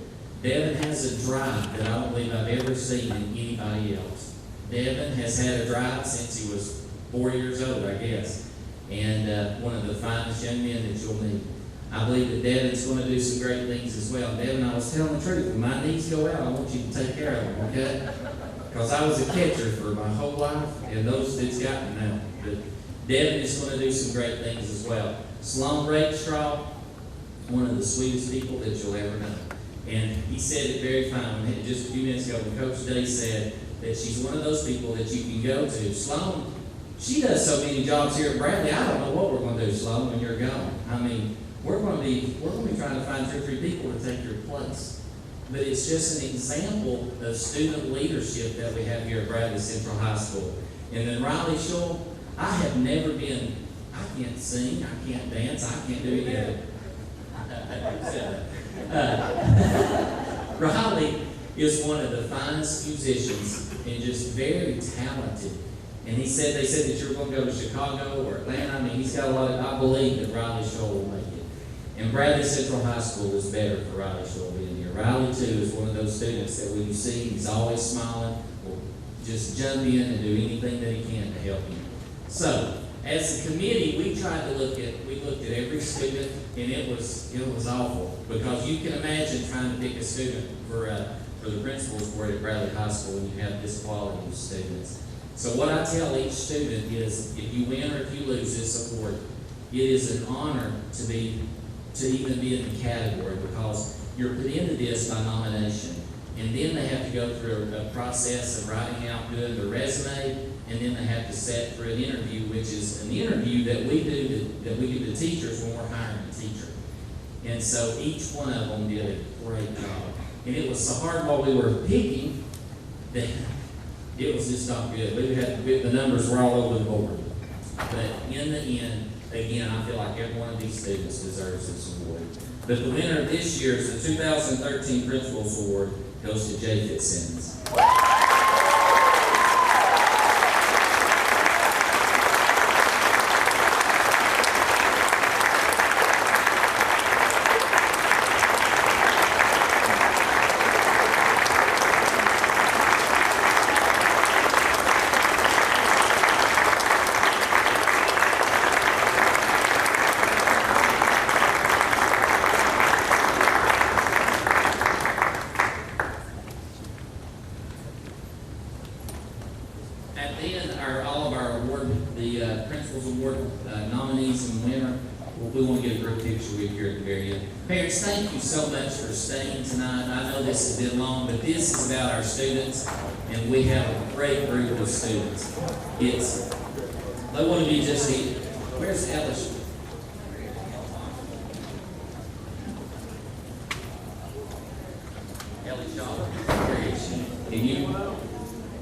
Devin has a drive that I don't believe I've ever seen in anybody else. Devin has had a drive since he was 4 years old, I guess. And one of the finest young men that you'll meet. I believe that Devin's going to do some great things as well. Devin, I was telling the truth. When my knees go out, I want you to take care of them, okay? Because I was a catcher for my whole life, and it's got me now. But Devin is going to do some great things as well. Sloan Rakestraw, one of the sweetest people that you'll ever know. And he said it very fine just a few minutes ago when Coach Day said that she's one of those people that you can go to. Sloan, she does so many jobs here at Bradley. I don't know what we're going to do, Sloan, when you're gone. I mean, we're going to be trying to find 2 or 3 people to take your place. But it's just an example of student leadership that we have here at Bradley Central High School. And then Riley Shull, I have never been, I can't sing, I can't dance, I can't do any of it. Riley is one of the finest musicians and just very talented. And they said that you were going to go to Chicago or Atlanta. I mean, he's got a lot of, I believe that Riley Shull will make it. And Bradley Central High School is better for Riley Shull being here. Riley, too, is one of those students that when you see him, he's always smiling, will just jump in and do anything that he can to help you. So, as a committee, we looked at every student, and it was awful. Because you can imagine trying to pick a student for the principal's board at Bradley High School when you have this quality of students. So what I tell each student is, if you win or if you lose this award, it is an honor to even be in the category, because you're put into this by nomination. And then they have to go through a process of writing out doing the resume, and then they have to set for an interview, which is an interview that we do to teachers when we're hiring a teacher. And so each one of them did a great job. And it was so hard while we were picking that it was just not good. The numbers were all over the board. But in the end, again, I feel like every one of these students deserves this award. But the winner of this year's, the 2013 Principals Award, goes to Jay Fitzsimmons. Parents, thank you so much for staying tonight. I know this has been long, but this is about our students, and we have a great group of students. They want to be just here. Where's Alice? Kelly Shaw. Where is she? Can you?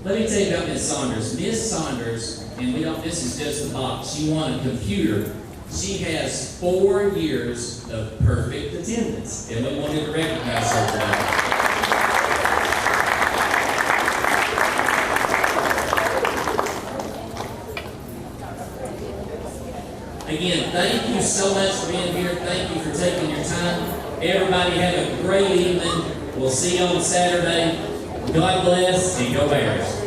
Let me tell you about Miss Saunders. Miss Saunders, and this is just the box. She won a computer. She has 4 years of perfect attendance, and we wanted to recognize her today. Again, thank you so much for being here. Thank you for taking your time. Everybody have a great evening. We'll see you on Saturday. God bless and go Bears.